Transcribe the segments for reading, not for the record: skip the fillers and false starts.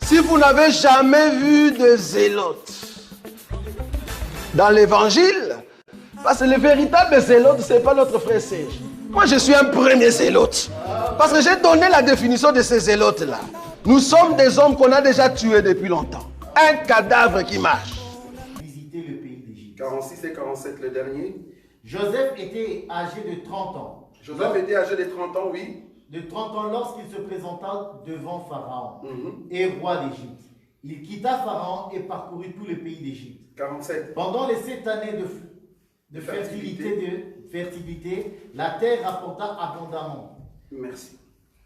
Si vous n'avez jamais vu de zélote dans l'évangile, parce que le véritable zélote, ce n'est pas notre frère Serge. Moi, je suis un premier zélote. Parce que j'ai donné la définition de ces zélotes-là. Nous sommes des hommes qu'on a déjà tués depuis longtemps. Un cadavre qui marche. Visiter le pays d'Égypte. 46 et 47, le dernier. Joseph était âgé de 30 ans. Joseph était âgé de 30 ans, oui. De 30 ans lorsqu'il se présenta devant Pharaon et roi d'Égypte. Il quitta Pharaon et parcourut tout le pays d'Égypte. 47. Pendant les 7 années de fertilité, la terre rapporta abondamment. Merci.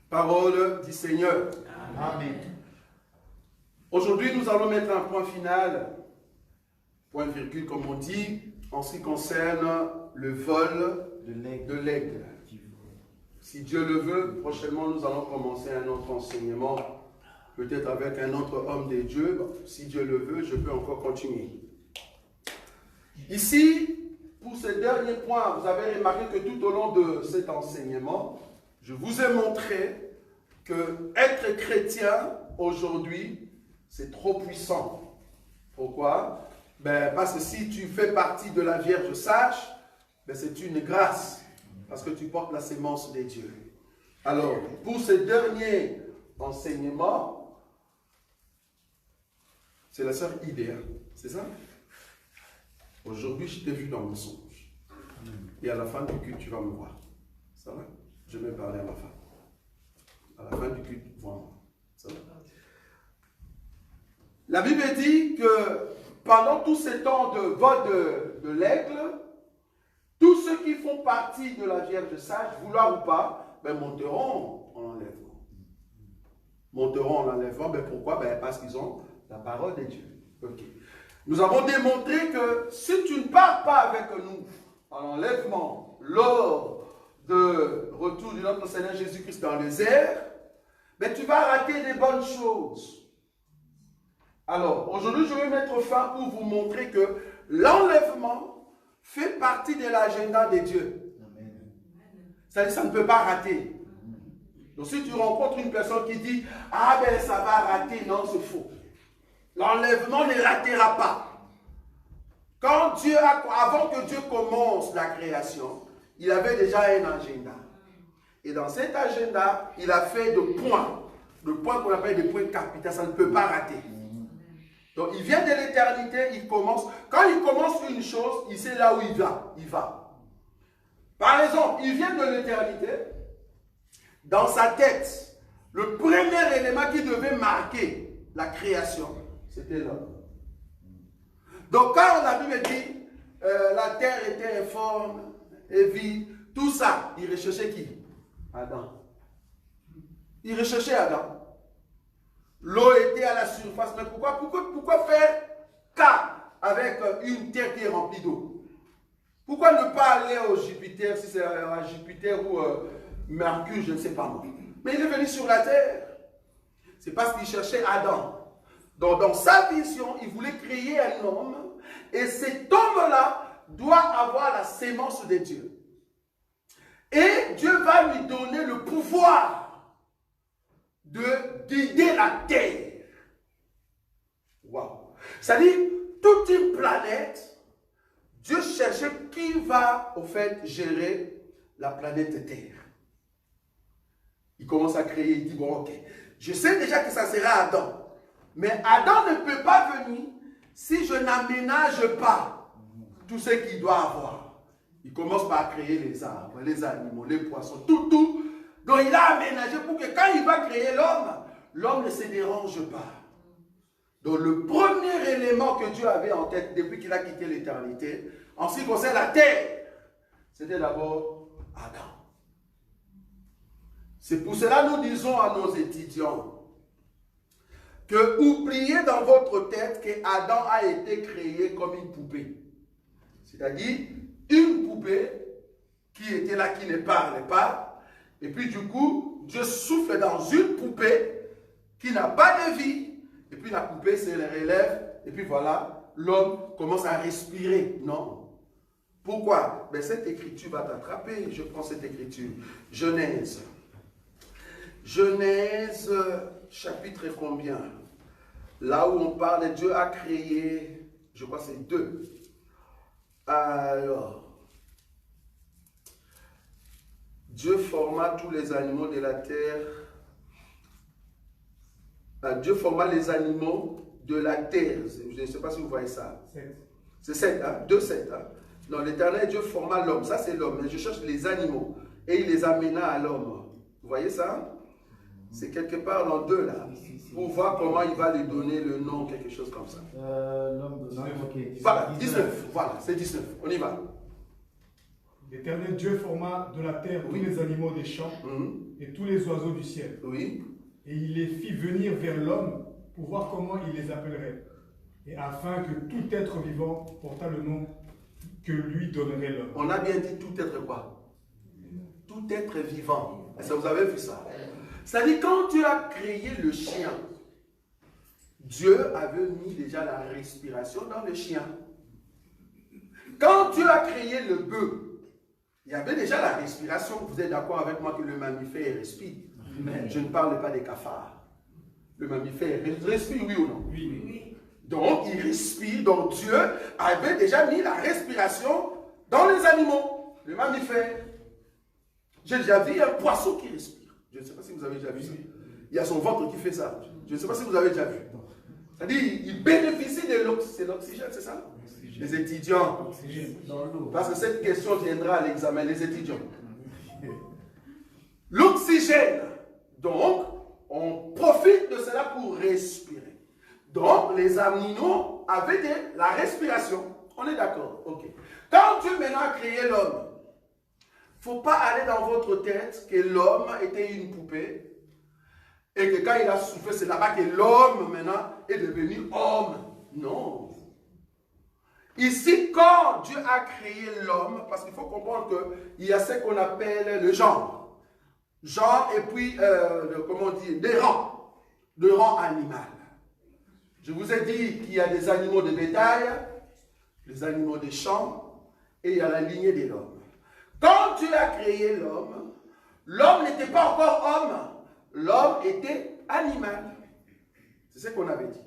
Parole du Seigneur. Amen. Aujourd'hui, nous allons mettre un point final, point virgule comme on dit, en ce qui concerne le vol de l'aigle. Si Dieu le veut, prochainement nous allons commencer un autre enseignement, peut-être avec un autre homme de Dieu. Si Dieu le veut, je peux encore continuer. Ici, pour ce dernier point, vous avez remarqué que tout au long de cet enseignement, je vous ai montré que être chrétien aujourd'hui, c'est trop puissant. Pourquoi? Parce que si tu fais partie de la Vierge sage, c'est une grâce. Parce que tu portes la sémence des dieux. Alors, pour ce dernier enseignement, c'est la sœur Idéa, c'est ça? Aujourd'hui, je t'ai vu dans mon songe. Et à la fin du culte, tu vas me voir. Ça va? Je vais parler à ma femme. À la fin du culte, vois-moi. Ça va? La Bible dit que pendant tous ces temps de vol de l'aigle, tous ceux qui font partie de la Vierge sage, vouloir ou pas, monteront en enlèvement. Monteront en enlèvement, pourquoi? Parce qu'ils ont la parole de Dieu. Ok. Nous avons démontré que si tu ne pars pas avec nous en enlèvement lors de retour de notre Seigneur Jésus-Christ dans les airs, tu vas rater des bonnes choses. Alors, aujourd'hui, je vais mettre fin pour vous montrer que l'enlèvement fait partie de l'agenda de Dieu. Ça ne peut pas rater. Donc si tu rencontres une personne qui dit « Ah ça va rater », non, c'est faux. L'enlèvement ne ratera pas. Avant que Dieu commence la création, il avait déjà un agenda. Et dans cet agenda, il a fait des points. Le point qu'on appelle des points capitaux, ça ne peut pas rater. Donc il vient de l'éternité, il commence. Quand il commence une chose, il sait là où il va. Il va. Par exemple, il vient de l'éternité. Dans sa tête, le premier élément qui devait marquer la création, c'était l'homme. Donc quand la Bible dit la terre était informe et vide, tout ça, il recherchait qui? Adam. Il recherchait Adam. L'eau était à la surface. Mais pourquoi faire cas avec une terre qui est remplie d'eau? Pourquoi ne pas aller au Jupiter, si c'est à Jupiter ou Mercure, je ne sais pas moi. Mais il est venu sur la terre. C'est parce qu'il cherchait Adam. Donc dans sa vision, il voulait créer un homme. Et cet homme-là doit avoir la sémence de Dieu. Et Dieu va lui donner le pouvoir de guider la terre. Waouh! C'est-à-dire, toute une planète, Dieu cherchait qui va, au fait, gérer la planète Terre. Il commence à créer, il dit, bon, ok, je sais déjà que ça sera Adam. Mais Adam ne peut pas venir si je n'aménage pas tout ce qu'il doit avoir. Il commence par créer les arbres, les animaux, les poissons, tout. Donc il a aménagé pour que quand il va créer l'homme, l'homme ne se dérange pas. Donc le premier élément que Dieu avait en tête depuis qu'il a quitté l'éternité, en ce qui concerne la terre, c'était d'abord Adam. C'est pour cela que nous disons à nos étudiants que oubliez dans votre tête que Adam a été créé comme une poupée. C'est-à-dire une poupée qui était là, qui ne parlait pas. Et puis du coup, Dieu souffle dans une poupée qui n'a pas de vie. Et puis la poupée se relève. Et puis voilà, l'homme commence à respirer. Non. Pourquoi? Cette écriture va t'attraper. Je prends cette écriture. Genèse. Genèse, chapitre combien? Là où on parle, Dieu a créé, je crois que c'est 2. Alors, Dieu forma tous les animaux de la terre. Dieu forma les animaux de la terre. Je ne sais pas si vous voyez ça. C'est 7, hein? 2, 7. Hein? Non, l'Éternel Dieu forma l'homme. Ça, c'est l'homme. Mais je cherche les animaux. Et il les amena à l'homme. Vous voyez ça? C'est quelque part dans 2 là. Pour voir comment il va lui donner le nom, quelque chose comme ça. L'homme de l'homme, ok. Voilà, 19. Voilà, c'est 19. On y va. L'Éternel Dieu forma de la terre tous les animaux des champs et tous les oiseaux du ciel. Oui. Et il les fit venir vers l'homme pour voir comment il les appellerait. Et afin que tout être vivant portât le nom que lui donnerait l'homme. On a bien dit tout être quoi? Tout être vivant. Est-ce que vous avez vu ça? C'est-à-dire quand Dieu a créé le chien, Dieu avait mis déjà la respiration dans le chien. Quand Dieu a créé le bœuf, il y avait déjà la respiration. Vous êtes d'accord avec moi que le mammifère respire? Je ne parle pas des cafards. Le mammifère respire, oui ou non? Oui. Donc, il respire. Donc, Dieu avait déjà mis la respiration dans les animaux. Le mammifère. J'ai déjà vu un poisson qui respire. Je ne sais pas si vous avez déjà vu ça. Il y a son ventre qui fait ça. Je ne sais pas si vous avez déjà vu. C'est-à-dire, il bénéficie de l'oxygène, c'est ça? Les étudiants. Parce que cette question viendra à l'examen, les étudiants. L'oxygène. Donc, on profite de cela pour respirer. Donc, les animaux avaient la respiration. On est d'accord? Ok. Quand Dieu maintenant a créé l'homme, il ne faut pas aller dans votre tête que l'homme était une poupée et que quand il a soufflé, c'est là-bas que l'homme maintenant est devenu homme. Non. Ici, quand Dieu a créé l'homme, parce qu'il faut comprendre qu'il y a ce qu'on appelle le genre. Genre et puis, comment dire, des rangs. De rang animal. Je vous ai dit qu'il y a des animaux de bétail, les animaux des champs, et il y a la lignée de l'homme. Quand Dieu a créé l'homme, l'homme n'était pas encore homme, l'homme était animal. C'est ce qu'on avait dit.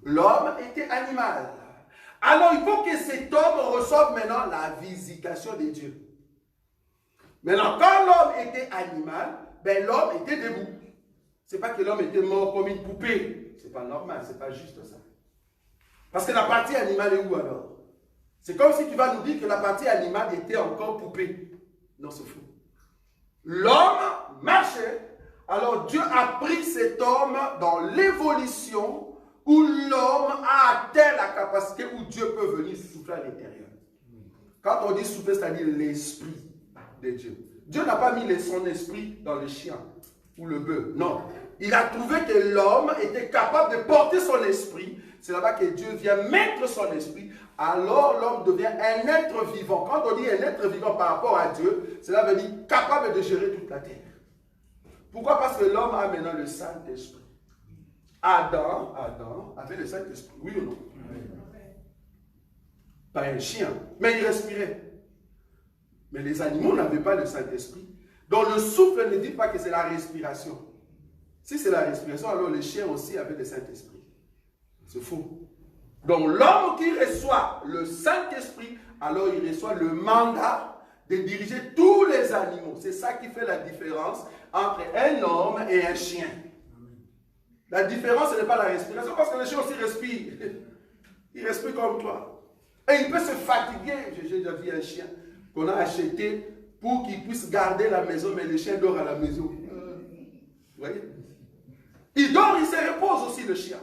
L'homme était animal. Alors il faut que cet homme reçoive maintenant la visitation de Dieu. Maintenant, quand l'homme était animal, ben, l'homme était debout. Ce n'est pas que l'homme était mort comme une poupée. Ce n'est pas normal, ce n'est pas juste ça. Parce que la partie animale est où alors? C'est comme si tu vas nous dire que la partie animale était encore poupée. Non, c'est fou. L'homme marchait. Alors Dieu a pris cet homme dans l'évolution où l'homme a atteint la capacité où Dieu peut venir souffler à l'intérieur. Quand on dit souffler, c'est-à-dire l'esprit de Dieu. Dieu n'a pas mis son esprit dans le chien ou le bœuf. Non. Il a trouvé que l'homme était capable de porter son esprit. C'est là-bas que Dieu vient mettre son esprit. Alors l'homme devient un être vivant. Quand on dit un être vivant par rapport à Dieu, cela veut dire capable de gérer toute la terre. Pourquoi? Parce que l'homme a maintenant le Saint-Esprit. Adam avait le Saint-Esprit, oui ou non? Pas un chien, mais il respirait. Mais les animaux n'avaient pas le Saint-Esprit. Donc le souffle ne dit pas que c'est la respiration. Si c'est la respiration, alors les chiens aussi avaient le Saint-Esprit. C'est faux. Donc l'homme qui reçoit le Saint-Esprit, alors il reçoit le mandat de diriger tous les animaux. C'est ça qui fait la différence entre un homme et un chien. La différence, ce n'est pas la respiration, parce que le chien aussi respire. Il respire comme toi. Et il peut se fatiguer. J'ai déjà vu un chien qu'on a acheté pour qu'il puisse garder la maison, mais le chien dort à la maison. Vous voyez? Il dort, il se repose aussi, le chien.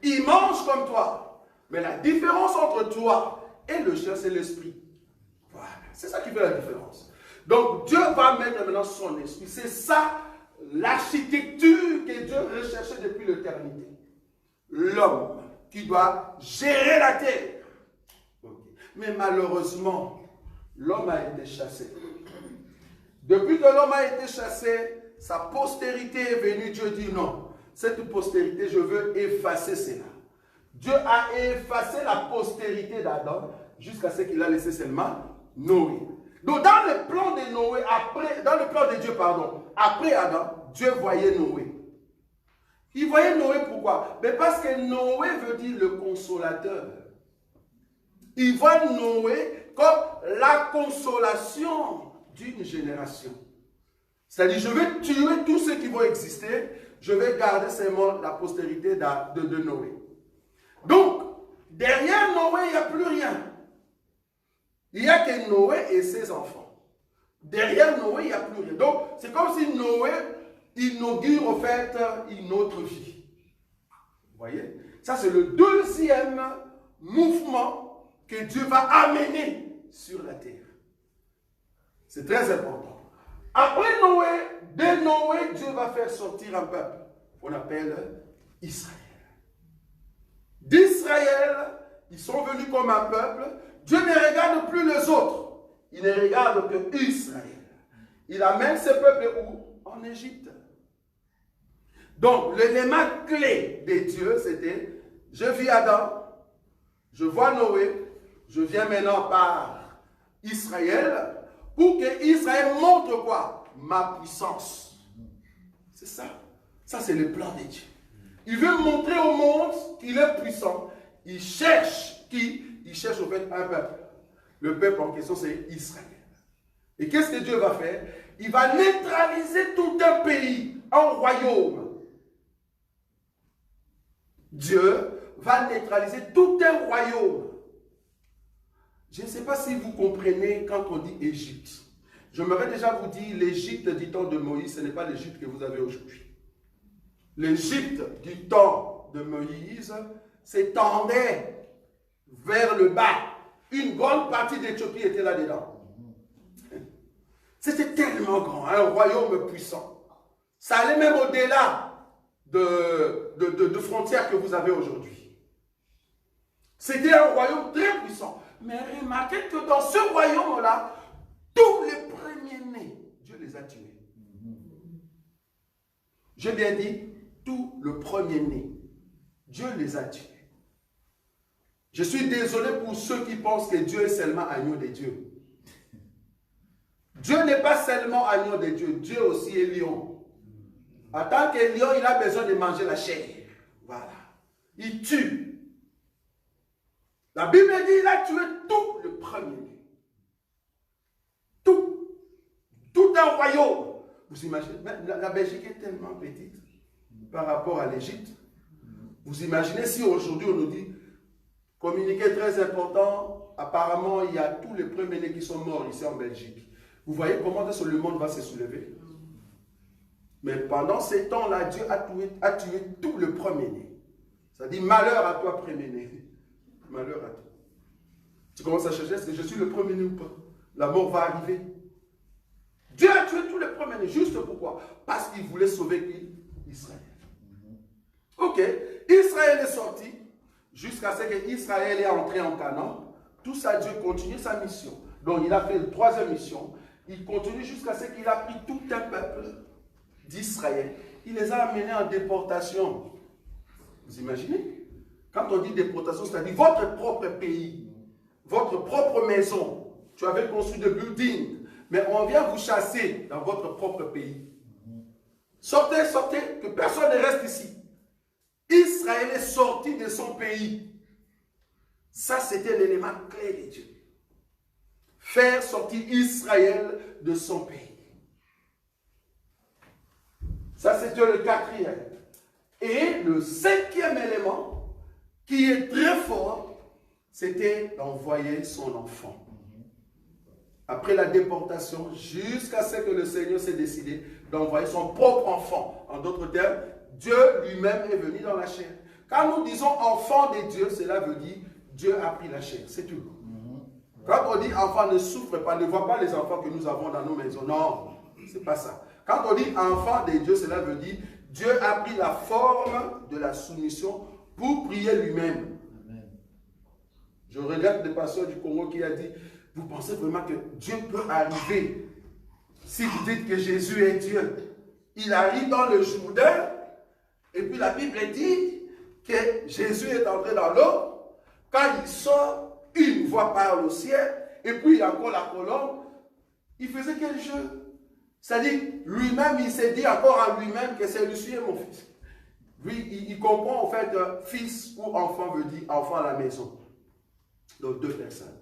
Il mange comme toi. Mais la différence entre toi et le chien, c'est l'esprit. Voilà. C'est ça qui fait la différence. Donc, Dieu va mettre maintenant son esprit. C'est ça l'architecture que Dieu recherchait depuis l'éternité. L'homme qui doit gérer la terre. Okay. Mais malheureusement, l'homme a été chassé. Depuis que l'homme a été chassé, sa postérité est venue. Dieu dit non. Cette postérité, je veux effacer cela. Dieu a effacé la postérité d'Adam jusqu'à ce qu'il a laissé seulement Noé. Donc dans le plan de Noé, dans le plan de Dieu, pardon, après Adam, Dieu voyait Noé. Il voyait Noé pourquoi? Mais parce que Noé veut dire le consolateur. Il voit Noé comme la consolation d'une génération. C'est-à-dire, je vais tuer tous ceux qui vont exister, je vais garder seulement la postérité de Noé. Donc, derrière Noé, il n'y a plus rien. Il n'y a que Noé et ses enfants. Derrière Noé, il n'y a plus rien. Donc, c'est comme si Noé inaugure en fait une autre vie. Vous voyez? Ça, c'est le deuxième mouvement que Dieu va amener sur la terre. C'est très important. Après Noé, dès Noé, Dieu va faire sortir un peuple qu'on appelle Israël. D'Israël, ils sont venus comme un peuple. Dieu ne regarde plus les autres. Il ne regarde que Israël. Il amène ce peuple où? En Égypte. Donc, l'élément clé de Dieu, c'était, je vis Adam, je vois Noé, je viens maintenant par Israël, pour que Israël montre quoi? Ma puissance. C'est ça. Ça, c'est le plan de Dieu. Il veut montrer au monde qu'il est puissant. Il cherche qui? Il cherche au fait un peuple. Le peuple en question, c'est Israël. Et qu'est-ce que Dieu va faire? Il va neutraliser tout un pays, un royaume. Dieu va neutraliser tout un royaume. Je ne sais pas si vous comprenez quand on dit Égypte. J'aimerais déjà vous dire, l'Égypte du temps de Moïse, ce n'est pas l'Égypte que vous avez aujourd'hui. L'Égypte du temps de Moïse s'étendait vers le bas. Une grande partie d'Éthiopie était là-dedans. C'était tellement grand, un royaume puissant. Ça allait même au-delà de frontières que vous avez aujourd'hui. C'était un royaume très puissant. Mais remarquez que dans ce royaume-là, tous les premiers-nés, Dieu les a tués. J'ai bien dit, tous le premier-né, Dieu les a tués. Je suis désolé pour ceux qui pensent que Dieu est seulement agneau de Dieu. Dieu n'est pas seulement agneau de Dieu, Dieu aussi est lion. En tant que lion, il a besoin de manger la chair. Voilà. Il tue. La Bible dit qu'il a tué tout le premier-né. Tout. Tout un royaume. Vous imaginez, la Belgique est tellement petite par rapport à l'Égypte. Vous imaginez si aujourd'hui on nous dit, communiqué très important, apparemment il y a tous les premiers-nés qui sont morts ici en Belgique. Vous voyez comment le monde va se soulever? Mais pendant ces temps-là, Dieu a tué tout le premier-né. Ça dit malheur à toi, premier-né. Malheur à toi. Tu commences à chercher, est-ce que je suis le premier-né ou pas? La mort va arriver. Dieu a tué tous les premiers-nés. Juste pourquoi? Parce qu'il voulait sauver qui? Israël. Ok. Israël est sorti jusqu'à ce qu'Israël est entré en Canaan. Tout ça, Dieu continue sa mission. Donc, il a fait une troisième mission. Il continue jusqu'à ce qu'il a pris tout un peuple d'Israël. Il les a amenés en déportation. Vous imaginez? Quand on dit déportation, c'est-à-dire votre propre pays, votre propre maison. Tu avais construit des buildings, mais on vient vous chasser dans votre propre pays. Sortez, sortez, que personne ne reste ici. Israël est sorti de son pays. Ça, c'était l'élément clé de Dieu. Faire sortir Israël de son pays. Ça, c'était le quatrième. Et le cinquième élément, qui est très fort, c'était d'envoyer son enfant. Après la déportation, jusqu'à ce que le Seigneur s'est décidé d'envoyer son propre enfant. En d'autres termes, Dieu lui-même est venu dans la chair. Quand nous disons enfant de Dieu, cela veut dire Dieu a pris la chair. C'est tout. Quand on dit enfant, ne souffre pas, ne vois pas les enfants que nous avons dans nos maisons. Non, c'est pas ça. Quand on dit enfant de Dieu, cela veut dire Dieu a pris la forme de la soumission pour prier lui-même. Je regarde le pasteur du Congo qui a dit, vous pensez vraiment que Dieu peut arriver si vous dites que Jésus est Dieu? Il arrive dans le Jourdain et puis la Bible dit que Jésus est entré dans l'eau. Quand il sort, une voix parle au ciel et puis il y a encore la colombe. Il faisait quel jeu? C'est-à-dire, lui-même, il s'est dit encore à lui-même que c'est lui est mon fils. Lui, il comprend en fait fils ou enfant veut dire enfant à la maison. Donc 2 personnes.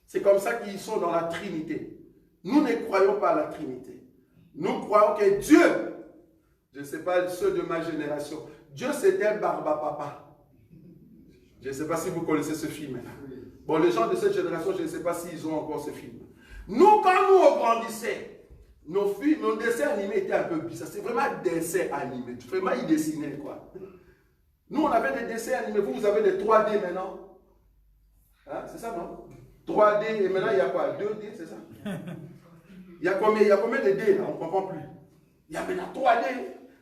C'est comme ça qu'ils sont dans la Trinité. Nous ne croyons pas à la Trinité. Nous croyons que Dieu, je ne sais pas ceux de ma génération, Dieu c'était Barba Papa. Je ne sais pas si vous connaissez ce film-là. Bon, les gens de cette génération, je ne sais pas s'ils ont encore ce film. Nous, quand nous grandissons, nos films, nos dessins animés étaient un peu bizarres. C'est vraiment un dessin animé. Vraiment, ils dessinaient quoi. Nous, on avait des dessins animés. Vous avez des 3D maintenant. Hein, c'est ça, non? 3D, et maintenant, il y a quoi? 2D, c'est ça? Il y a combien de D, là? On ne comprend plus. Il y a maintenant 3D,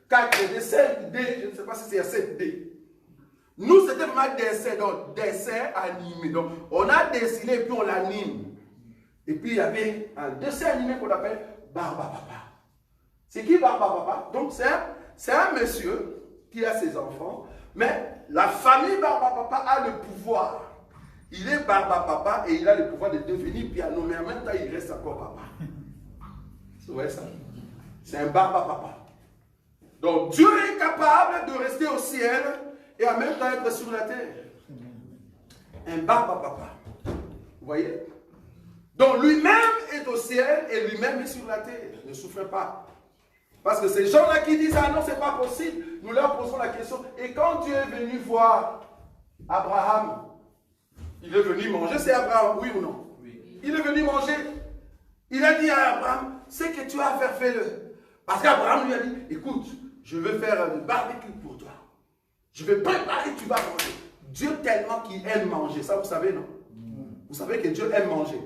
4D, 5D, je ne sais pas si c'est 7D. Nous, c'était vraiment dessin, donc dessin animé. Donc, on a dessiné et puis on l'anime. Et puis, il y avait un dessin animé qu'on appelle Barba Papa. C'est qui Barba Papa? Donc, c'est un monsieur qui a ses enfants, mais la famille Barba Papa a le pouvoir. Il est Barba Papa et il a le pouvoir de devenir piano, mais en même temps, il reste encore papa. Vous voyez ça? C'est un Barba Papa. Donc, Dieu est capable de rester au ciel et en même temps être sur la terre. Un Barba Papa. Vous voyez? Donc lui-même est au ciel et lui-même est sur la terre. Ne souffrez pas. Parce que ces gens-là qui disent, ah non, c'est pas possible, nous leur posons la question. Et quand Dieu est venu voir Abraham, il est venu manger, c'est Abraham, oui ou non? Oui. Il est venu manger. Il a dit à Abraham, ce que tu as à faire, fais-le. Parce qu'Abraham lui a dit, écoute, je veux faire le barbecue pour toi. Je vais préparer, tu vas manger. Dieu tellement qu'il aime manger. Ça, vous savez, non? Vous savez que Dieu aime manger.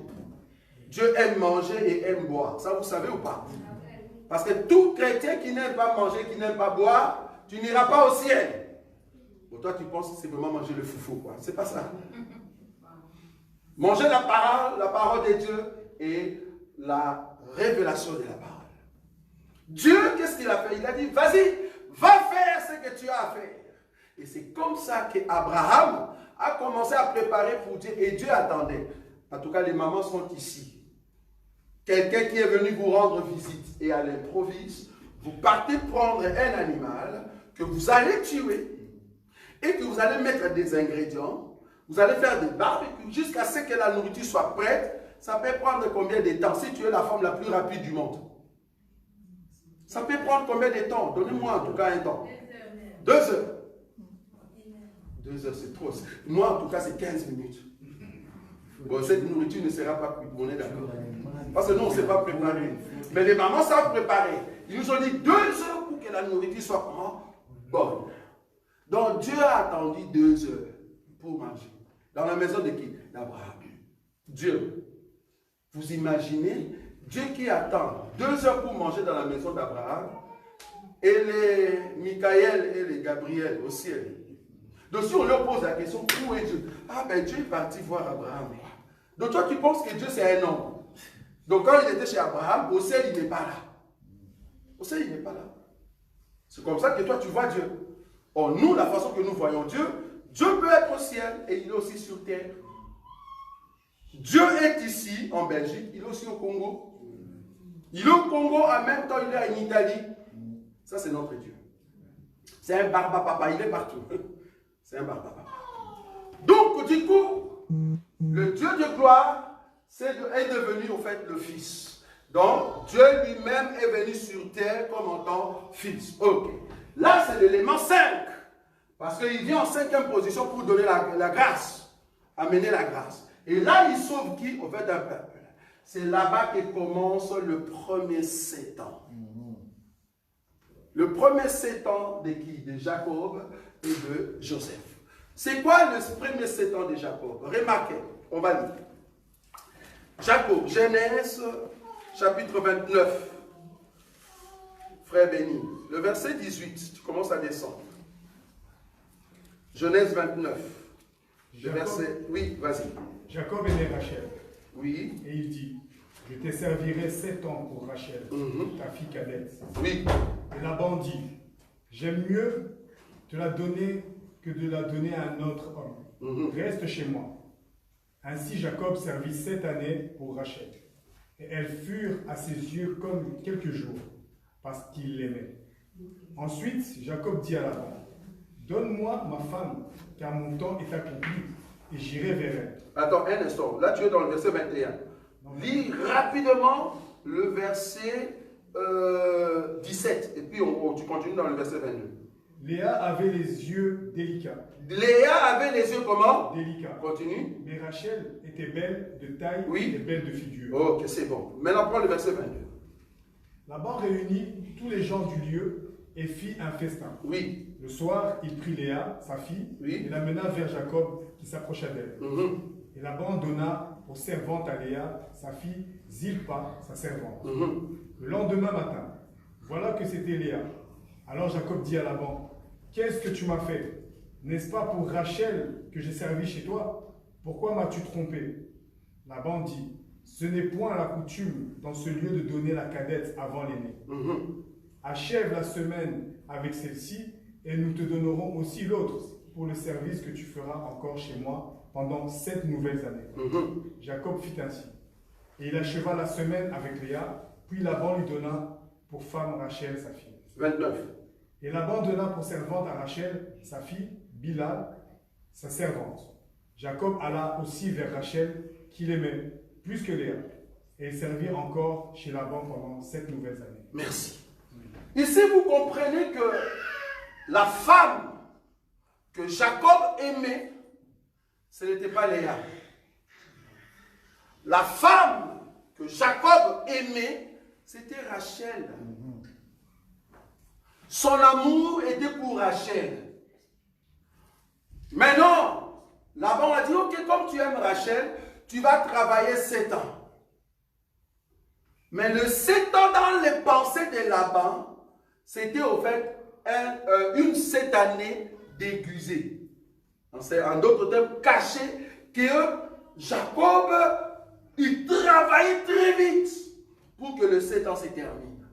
Dieu aime manger et aime boire. Ça, vous savez ou pas? Parce que tout chrétien qui n'aime pas manger, qui n'aime pas boire, tu n'iras pas au ciel. Bon, toi, tu penses que c'est vraiment manger le foufou, quoi. C'est pas ça. Manger la parole de Dieu et la révélation de la parole. Dieu, qu'est-ce qu'il a fait? Il a dit, vas-y, va faire ce que tu as à faire. Et c'est comme ça qu'Abraham a commencé à préparer pour Dieu. Et Dieu attendait. En tout cas, les mamans sont ici. Quelqu'un qui est venu vous rendre visite et à l'improviste, vous partez prendre un animal que vous allez tuer et que vous allez mettre des ingrédients. Vous allez faire des barbecues jusqu'à ce que la nourriture soit prête. Ça peut prendre combien de temps? Si tu es la femme la plus rapide du monde. Ça peut prendre combien de temps? Donnez-moi en tout cas un temps. 2 heures. 2 heures, c'est trop. Moi, en tout cas, c'est 15 minutes. Bon, cette nourriture ne sera pas cuite. On est d'accord? Parce que nous, on ne sait pas préparer. Mais les mamans savent préparer. Ils nous ont dit 2 heures pour que la nourriture soit comment? Bonne. Donc, Dieu a attendu 2 heures pour manger. Dans la maison de qui? D'Abraham. Dieu. Vous imaginez? Dieu qui attend 2 heures pour manger dans la maison d'Abraham et les Michael et les Gabriel au ciel. Donc si on leur pose la question, où est Dieu? Ah ben Dieu est parti voir Abraham. Donc toi tu penses que Dieu c'est un homme. Donc quand il était chez Abraham, au ciel il n'est pas là. Au ciel il n'est pas là. C'est comme ça que toi tu vois Dieu. Or nous, la façon que nous voyons Dieu, Dieu peut être au ciel et il est aussi sur terre. Dieu est ici en Belgique, il est aussi au Congo. Il est au Congo, en même temps il est en Italie. Ça c'est notre Dieu. C'est un Barba Papa, il est partout. C'est un Barba Papa. Donc du coup, le Dieu de gloire est devenu en fait le Fils. Donc Dieu lui-même est venu sur terre comme en tant que Fils. Ok. Là c'est l'élément 5. Parce qu'il vient en 5e position pour donner la grâce. Amener la grâce. Et là il sauve qui? En fait un peuple. C'est là-bas que commence le premier 7 ans. Le premier 7 ans de qui? De Jacob et de Joseph. C'est quoi le premier 7 ans de Jacob? Remarquez, on va lire. Jacob, Genèse, chapitre 29. Frère béni, le verset 18, tu commences à descendre. Genèse 29. Le verset, oui, vas-y. Jacob aimait Rachel. Oui. Et il dit, je te servirai 7 ans pour Rachel, ta fille cadette. Oui. Et Laban dit, j'aime mieux te la donner que de la donner à un autre homme. Reste chez moi. Ainsi Jacob servit 7 années pour Rachel. Et elles furent à ses yeux comme quelques jours, parce qu'il l'aimait. Ensuite, Jacob dit à Laban, donne-moi ma femme, car mon temps est accompli, et j'irai vers elle. Attends un instant. Là, tu es dans le verset 21. Lis rapidement le verset 17. Et puis, tu continues dans le verset 22. Léa avait les yeux délicats. Léa avait les yeux comment? Délicats. Continue. Mais Rachel était belle de taille Oui. et belle de figure. Ok, c'est bon. Maintenant, prends le verset 22. Laban réunit tous les gens du lieu et fit un festin. Oui. Le soir, il prit Léa, sa fille, Oui. et l'amena vers Jacob qui s'approcha d'elle. Et Laban donna pour servante à Léa sa fille Zilpa, sa servante. Le lendemain matin, voilà que c'était Léa. Alors Jacob dit à Laban, « Qu'est-ce que tu m'as fait? N'est-ce pas pour Rachel que j'ai servi chez toi? Pourquoi m'as-tu trompé ?» Laban dit, « Ce n'est point la coutume dans ce lieu de donner la cadette avant l'aîné. Achève la semaine avec celle-ci et nous te donnerons aussi l'autre pour le service que tu feras encore chez moi pendant 7 nouvelles années. » Jacob fit ainsi. Et il acheva la semaine avec Léa, puis Laban lui donna pour femme Rachel, sa fille. 29. Et Laban donna pour servante à Rachel, sa fille, Bilha, sa servante. Jacob alla aussi vers Rachel, qu'il aimait, plus que Léa. Et ils servirent encore chez Laban pendant 7 nouvelles années. Merci. Ici, vous comprenez que la femme que Jacob aimait, ce n'était pas Léa. La femme que Jacob aimait, c'était Rachel. Son amour était pour Rachel. Maintenant, Laban a dit, ok, comme tu aimes Rachel, tu vas travailler 7 ans. Mais le 7 ans dans les pensées de Laban, c'était au fait une 7 années déguisée. En d'autres termes, cachée, que Jacob, il travaillait très vite pour que le 7 ans se termine.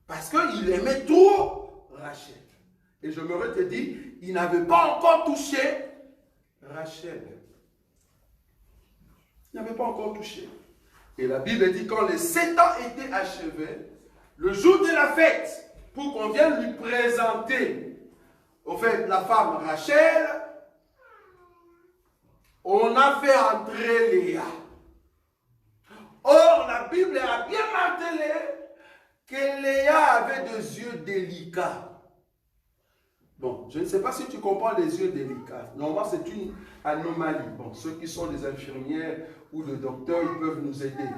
Parce qu'il aimait trop Rachel. Et je me te dire, il n'avait pas encore touché Rachel. Il n'avait pas encore touché. Et la Bible dit, quand les 7 ans étaient achevés, le jour de la fête, pour qu'on vienne lui présenter, au fait, la femme Rachel, on a fait entrer Léa. Or, la Bible a bien martelé que Léa avait des yeux délicats. Bon, je ne sais pas si tu comprends les yeux délicats. Normalement, c'est une anomalie. Bon, ceux qui sont des infirmières ou des docteurs, ils peuvent nous aider.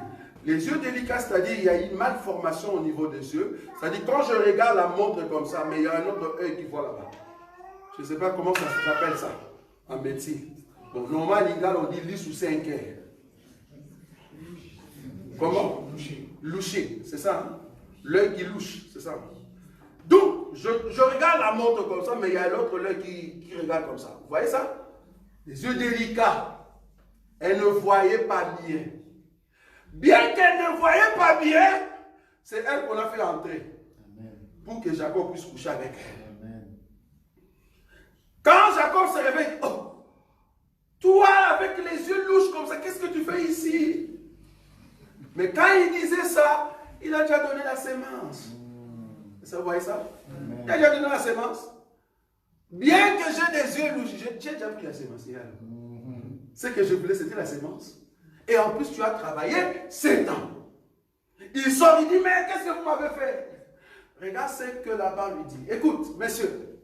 Les yeux délicats, c'est-à-dire il y a une malformation au niveau des yeux. C'est-à-dire quand je regarde la montre comme ça, mais il y a un autre œil qui voit là-bas. Je ne sais pas comment ça s'appelle ça en médecine. Bon, normalement, on dit lis ou 5 heures. Comment? Loucher, c'est ça. Hein? L'œil qui louche, c'est ça. Donc, je regarde la montre comme ça, mais il y a l'autre œil qui regarde comme ça. Vous voyez ça? Les yeux délicats. Elle ne voyait pas bien. Bien qu'elle ne voyait pas bien, c'est elle qu'on a fait entrer. Amen. Pour que Jacob puisse coucher avec elle. Amen. Quand Jacob se réveille, oh, toi avec les yeux louches comme ça, qu'est-ce que tu fais ici? Mais quand il disait ça, il a déjà donné la sémence. Vous voyez ça? Amen. Il a déjà donné la sémence. Bien que j'ai des yeux louches, j'ai déjà pris la sémence. Ce que je voulais, c'était la sémence. Et en plus, tu as travaillé 7 ans. Il sort, il dit, mais qu'est-ce que vous m'avez fait? Regarde ce que Laban lui dit. Écoute, messieurs,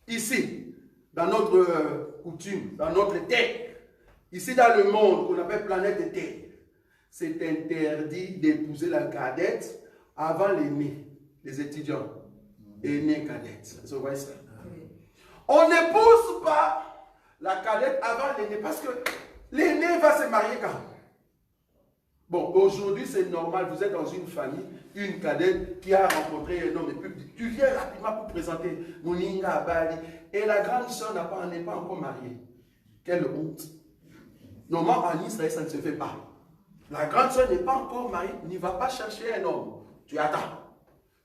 ici, dans notre coutume, dans notre terre, ici dans le monde qu'on appelle planète Terre, c'est interdit d'épouser la cadette avant l'aîné, les étudiants. Aîné, cadette. Vous voyez ça? On n'épouse pas la cadette avant l'aîné parce que l'aîné va se marier quand? Bon, aujourd'hui c'est normal, vous êtes dans une famille, une cadette qui a rencontré un homme et puis tu viens rapidement pour présenter Mouninga Abali et la grande soeur n'est pas encore mariée. Quelle honte. Normalement en Israël ça ne se fait pas. La grande soeur n'est pas encore mariée, n'y va pas chercher un homme. Tu attends.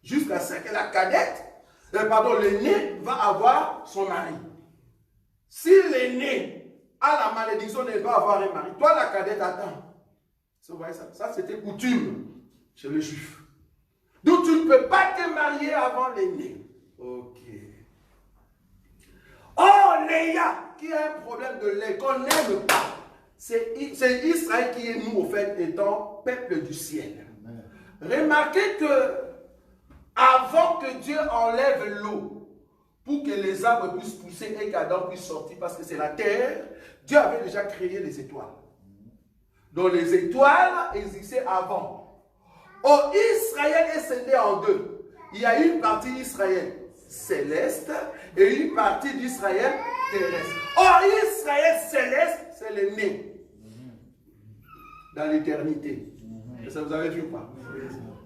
Jusqu'à ce que la cadette, l'aîné va avoir son mari. Si l'aîné a la malédiction, elle va avoir un mari. Toi la cadette attends. Vous voyez ça? Ça, c'était coutume chez les Juifs. Donc, tu ne peux pas te marier avant l'aîné. Ok. Oh, Léa, qui a un problème de lait, qu'on n'aime pas. C'est Israël qui est nous, au fait, étant peuple du ciel. Remarquez que avant que Dieu enlève l'eau pour que les arbres puissent pousser et qu'Adam puisse sortir, parce que c'est la terre, Dieu avait déjà créé les étoiles. Donc les étoiles existaient avant. Oh, Israël est scindé en deux. Il y a une partie d'Israël céleste et une partie d'Israël terrestre. Oh, Israël céleste, c'est le né dans l'éternité. Ça vous avez vu ou pas?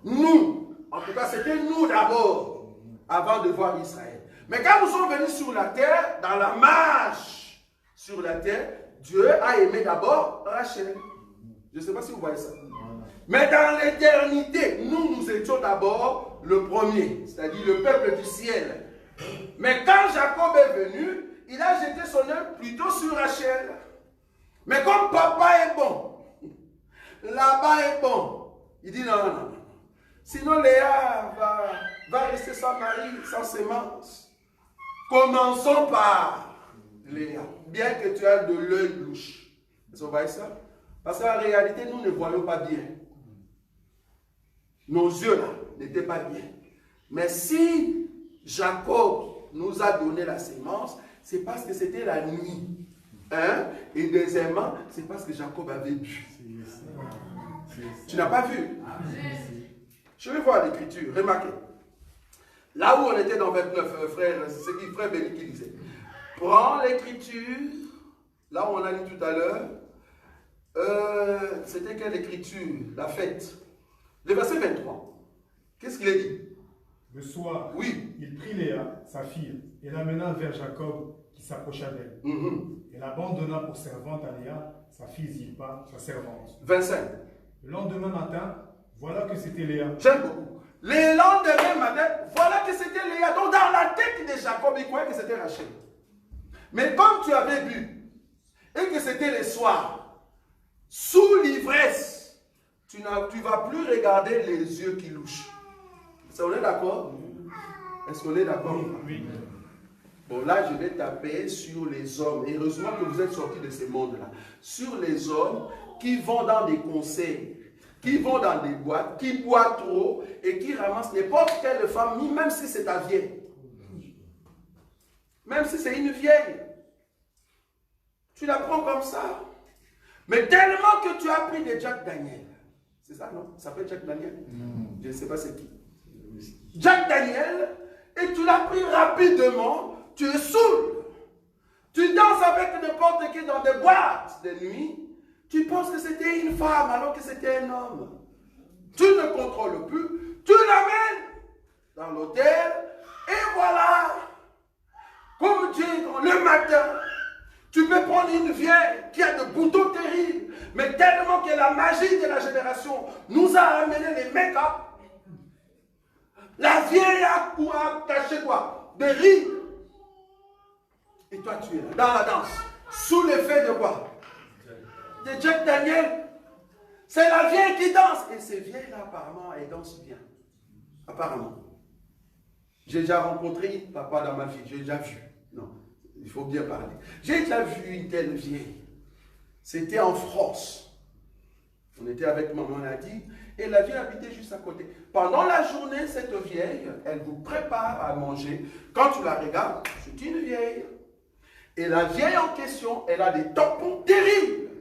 Nous, en tout cas, c'était nous d'abord, avant de voir Israël. Mais quand nous sommes venus sur la terre, dans la marche sur la terre, Dieu a aimé d'abord Rachel. Je ne sais pas si vous voyez ça. Mais dans l'éternité, nous étions d'abord le premier, c'est-à-dire le peuple du ciel. Mais quand Jacob est venu, il a jeté son œil plutôt sur Rachel. Mais comme papa est bon, là-bas est bon, il dit non, non, non. Sinon Léa va rester sans mari, sans sémence. Commençons par Léa, bien que tu aies de l'œil louche. Vous voyez ça? Parce qu'en réalité, nous ne voyons pas bien. Nos yeux là n'étaient pas bien. Mais si Jacob nous a donné la sémence, c'est parce que c'était la nuit. Hein? Et deuxièmement, c'est parce que Jacob avait bu. Tu n'as pas vu? Je vais voir l'écriture. Remarquez. Là où on était dans 29, frère, c'est ce que frère Béni qui disait. Prends l'écriture. Là où on a dit tout à l'heure. C'était quelle écriture? La fête. Le verset 23. Qu'est-ce qu'il a dit? Le soir, oui. Il prit Léa, sa fille, et l'amena vers Jacob, qui s'approcha d'elle. Et l'abandonna pour servante à Léa, sa fille Zilpa, sa servante. 25. Le lendemain matin, voilà que c'était Léa. J'aime beaucoup. Le lendemain matin, voilà que c'était Léa. Donc dans la tête de Jacob, il croyait que c'était Rachel. Mais comme tu avais bu, et que c'était le soir, sous l'ivresse, tu ne vas plus regarder les yeux qui louchent. Ça, on est d'accord? Est-ce qu'on est d'accord? Oui. Bon, là, je vais taper sur les hommes. Et heureusement que vous êtes sortis de ce monde-là. Sur les hommes qui vont dans des concerts, qui vont dans des boîtes, qui boivent trop et qui ramassent n'importe quelle femme, même si c'est ta vieille. Même si c'est une vieille. Tu la prends comme ça. Mais tellement que tu as pris de Jack Daniel. C'est ça, non? Ça s'appelle Jack Daniel? Je ne sais pas c'est qui. Jack Daniel, et tu l'as pris rapidement, tu es saoul. Tu danses avec n'importe qui dans des boîtes de nuit. Tu penses que c'était une femme alors que c'était un homme. Tu ne contrôles plus. Tu l'amènes dans l'hôtel. Et voilà. Comme Dieu, le matin, tu peux prendre une vieille qui a de boutons terribles. Mais tellement que la magie de la génération nous a amené les make-up. La vieille a caché quoi? Des rides. Et toi tu es là, dans la danse. Sous l'effet de quoi? De Jack Daniel. C'est la vieille qui danse. Et ces vieilles-là, apparemment, elles dansent bien. Apparemment. J'ai déjà rencontré papa dans ma vie. J'ai déjà vu. Non, il faut bien parler. J'ai déjà vu une telle vieille. C'était en France. On était avec maman Nadine. Et la vieille habitait juste à côté. Pendant la journée, cette vieille, elle vous prépare à manger. Quand tu la regardes, c'est une vieille. Et la vieille en question, elle a des tampons terribles.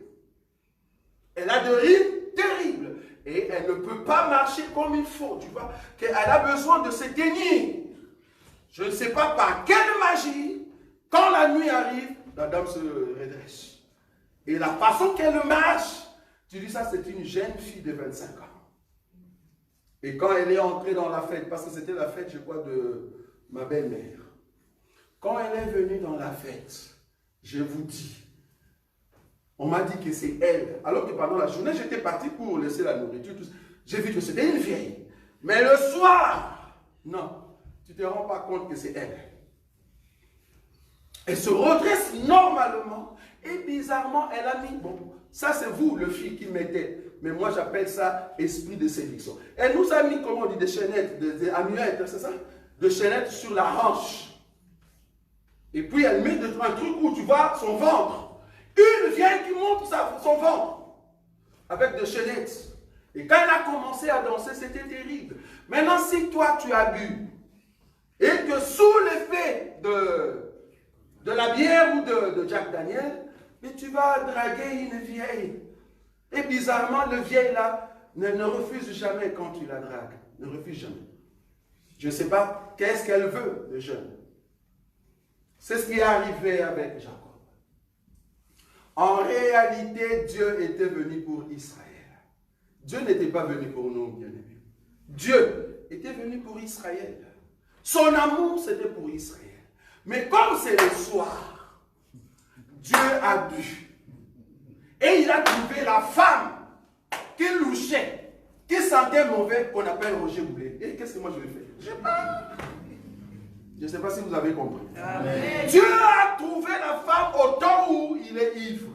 Elle a des rides terribles. Et elle ne peut pas marcher comme il faut. Tu vois, qu'elle a besoin de se tenir. Je ne sais pas par quelle magie, quand la nuit arrive, la dame se redresse. Et la façon qu'elle marche, tu dis ça, c'est une jeune fille de 25 ans. Et quand elle est entrée dans la fête, parce que c'était la fête, je crois, de ma belle-mère. Quand elle est venue dans la fête, je vous dis, on m'a dit que c'est elle. Alors que pendant la journée, j'étais parti pour laisser la nourriture. J'ai vu que c'était une vieille. Mais le soir, non, tu ne te rends pas compte que c'est elle. Elle se redresse normalement et bizarrement, elle a mis, bon, ça c'est vous, le fil qui mettez. Mais moi, j'appelle ça esprit de séduction. Elle nous a mis, comment on dit, des chaînettes, des amulettes, c'est ça? Des chaînettes sur la hanche. Et puis elle met un truc où tu vois son ventre. Une vieille qui montre son ventre avec des chaînettes. Et quand elle a commencé à danser, c'était terrible. Maintenant, si toi tu as bu et que sous l'effet de la bière ou de Jack Daniel, mais tu vas draguer une vieille. Et bizarrement, le vieil là ne refuse jamais quand tu la dragues. Ne refuse jamais. Je ne sais pas qu'est-ce qu'elle veut, le jeune. C'est ce qui est arrivé avec Jacob. En réalité, Dieu était venu pour Israël. Dieu n'était pas venu pour nous, bien-aimés. Dieu était venu pour Israël. Son amour, c'était pour Israël. Mais comme c'est le soir, Dieu a bu. Et il a trouvé la femme qui louchait, qui sentait mauvais, qu'on appelle Roger Boulet. Et qu'est-ce que moi je vais faire? Je sais pas. Je ne sais pas si vous avez compris. Amen. Dieu a trouvé la femme au temps où il est ivre.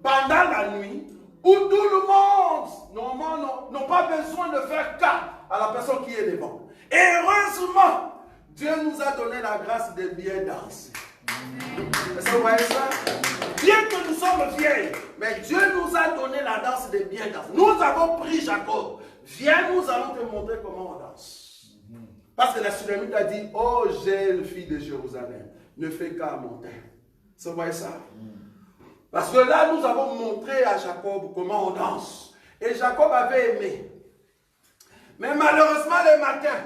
Pendant la nuit, où tout le monde, normalement, n'ont pas besoin de faire cas à la personne qui est devant. Et heureusement, Dieu nous a donné la grâce de bien danser. Est-ce que vous voyez ça? Bien que nous sommes vieilles, mais Dieu nous a donné la danse de bien danser. Nous avons pris Jacob. Viens, nous allons te montrer comment on danse. Parce que la Sulamite a dit, oh, jeune fille de Jérusalem, ne fais qu'à monter. Vous voyez ça? Parce que là, nous avons montré à Jacob comment on danse. Et Jacob avait aimé. Mais malheureusement, le matin,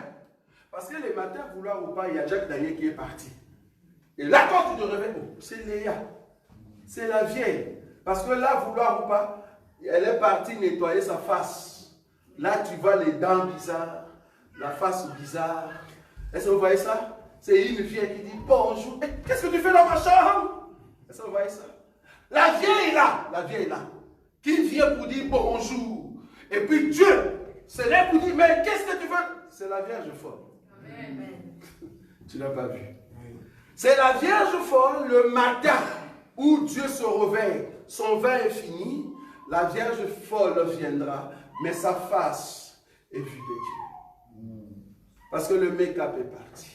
parce que le matin, vouloir ou pas, il y a Jack Daniel qui est parti. Et là, quand tu te réveilles, oh, c'est Léa. C'est la vieille. Parce que là, vouloir ou pas, elle est partie nettoyer sa face. Là, tu vois les dents bizarres, la face bizarre. Est-ce que vous voyez ça? C'est une vieille qui dit bonjour. Qu'est-ce que tu fais dans ma chambre? Est-ce que vous voyez ça? La vieille là, qui vient pour dire bonjour. Et puis Dieu se lève pour dire, mais qu'est-ce que tu veux? C'est la Vierge folle. Amen. Tu n'as pas vu. C'est la Vierge folle le matin où Dieu se réveille. Son vin est fini. La Vierge folle viendra, mais sa face est vue de Dieu. Parce que le make-up est parti.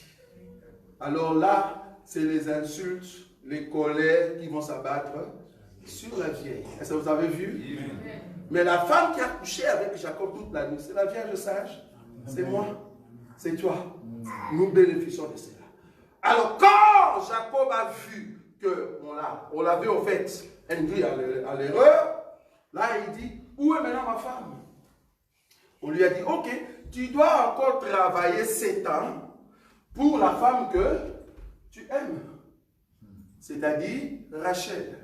Alors là, c'est les insultes, les colères qui vont s'abattre sur la vieille. Est-ce que vous avez vu? Mais la femme qui a couché avec Jacob toute la nuit, c'est la Vierge sage. C'est moi. C'est toi. Nous bénéficions de cela. Alors, quand Jacob a vu qu'on l'avait en fait induit à l'erreur, là, il dit, où est maintenant ma femme? On lui a dit, ok, tu dois encore travailler 7 ans pour la femme que tu aimes. C'est-à-dire Rachel.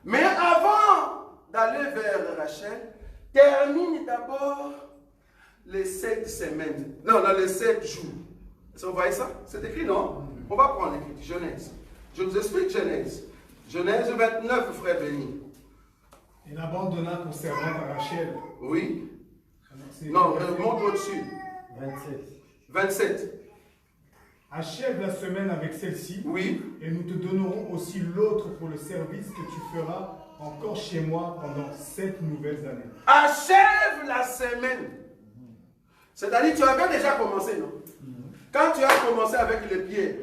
Mais avant d'aller vers Rachel, termine d'abord les 7 semaines. Non, les 7 jours. Est-ce que vous voyez ça? C'est écrit, non? On va prendre l'écriture. Genèse. Je vous explique Genèse. Genèse 29, frère béni. Il abandonna pour servante à Rachel. Oui. Non, monte au-dessus. 27. Achève la semaine avec celle-ci. Oui. Et nous te donnerons aussi l'autre pour le service que tu feras encore chez moi pendant 7 nouvelles années. Achève la semaine. C'est-à-dire, tu avais déjà commencé, non? Quand tu as commencé avec les pierres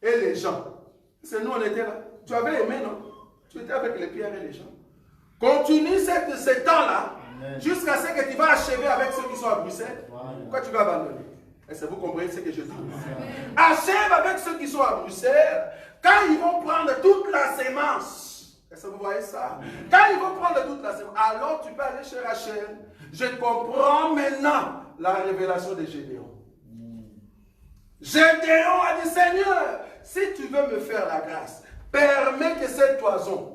et les gens, c'est nous, on était là. Tu avais aimé, non? Tu étais avec les pierres et les gens. Continue ces temps-là jusqu'à ce que tu vas achever avec ceux qui sont à Bruxelles. Pourquoi tu vas abandonner? Est-ce que vous comprenez ce que je dis? Achève avec ceux qui sont à Bruxelles. Quand ils vont prendre toute la sémence, est-ce que vous voyez ça? Quand ils vont prendre toute la sémence, alors tu peux aller chez Rachel. Je comprends maintenant la révélation de Gédéon. Gédéon a dit, Seigneur, si tu veux me faire la grâce, permets que cette toison,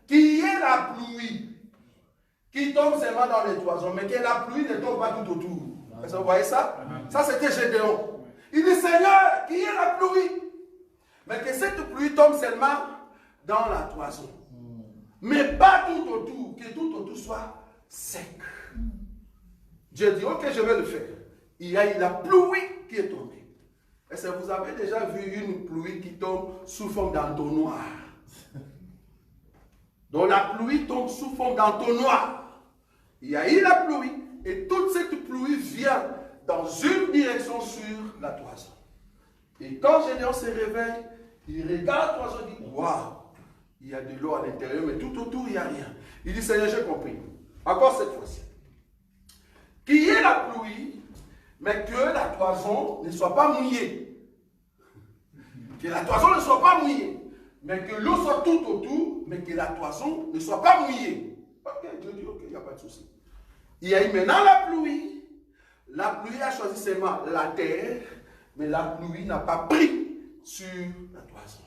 qui est la pluie, qui tombe seulement dans les toisons, mais que la pluie ne tombe pas tout autour. Est-ce que vous voyez ça? Ça, c'était Gédéon. Il dit, Seigneur, qui est la pluie? Mais que cette pluie tombe seulement dans la toison. Mais pas tout autour, que tout autour soit sec. Dieu dit, ok, je vais le faire. Il y a eu la pluie qui est tombée. Est-ce que vous avez déjà vu une pluie qui tombe sous forme d'entonnoir? Donc la pluie tombe sous forme d'entonnoir. Il y a eu la pluie et toute cette pluie vient dans une direction sur la toison. Et quand Gédéon se réveille, il regarde l'oiseau et dit, waouh, il y a de l'eau à l'intérieur, mais tout autour, il n'y a rien. Il dit, Seigneur, j'ai compris. Encore cette fois-ci. Qu'il y ait la pluie, mais que la toison ne soit pas mouillée. Que la toison ne soit pas mouillée. Mais que l'eau soit tout autour, mais que la toison ne soit pas mouillée. Ok, Dieu dit, ok, il n'y a pas de souci. Il y a eu maintenant la pluie. La pluie a choisi seulement la terre, mais la pluie n'a pas pris sur la toison.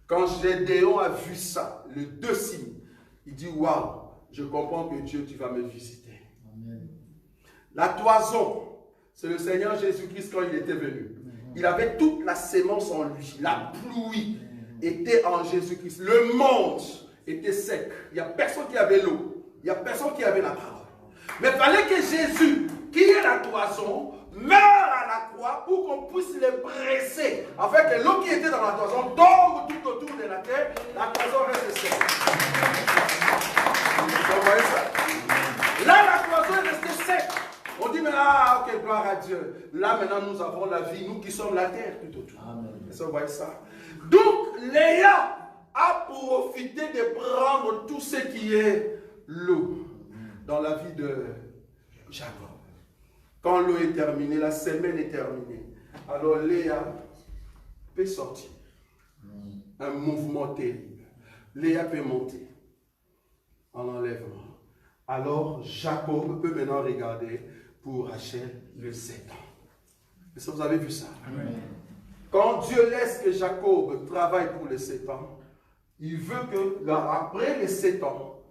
Quand Gédéon a vu ça, les deux signes, il dit, waouh, je comprends que Dieu, tu vas me visiter. Amen. La toison, c'est le Seigneur Jésus-Christ quand il était venu. Il avait toute la sémence en lui. La pluie était en Jésus-Christ. Le monde était sec. Il n'y a personne qui avait l'eau. Il n'y a personne qui avait la parole. Mais il fallait que Jésus, qui est la toison, meure à la croix pour qu'on puisse les presser. Afin que l'eau qui était dans la toison tombe tout autour de la terre. La toison reste sec. Vous voyez ça? Là, la toison est restée sec. On dit, mais ah, ok, gloire à Dieu. Là, maintenant, nous avons la vie, nous qui sommes la terre tout autour. Amen. Est-ce que vous voyez ça? Donc, Léa a profité de prendre tout ce qui est l'eau dans la vie de Jacob. Quand l'eau est terminée, la semaine est terminée, alors Léa peut sortir. Un mouvement terrible. Léa peut monter en enlèvement. Alors, Jacob peut maintenant regarder pour Rachel le 7 ans. Est-ce que vous avez vu ça? Amen. Quand Dieu laisse que Jacob travaille pour les 7 ans, il veut que, après les 7 ans,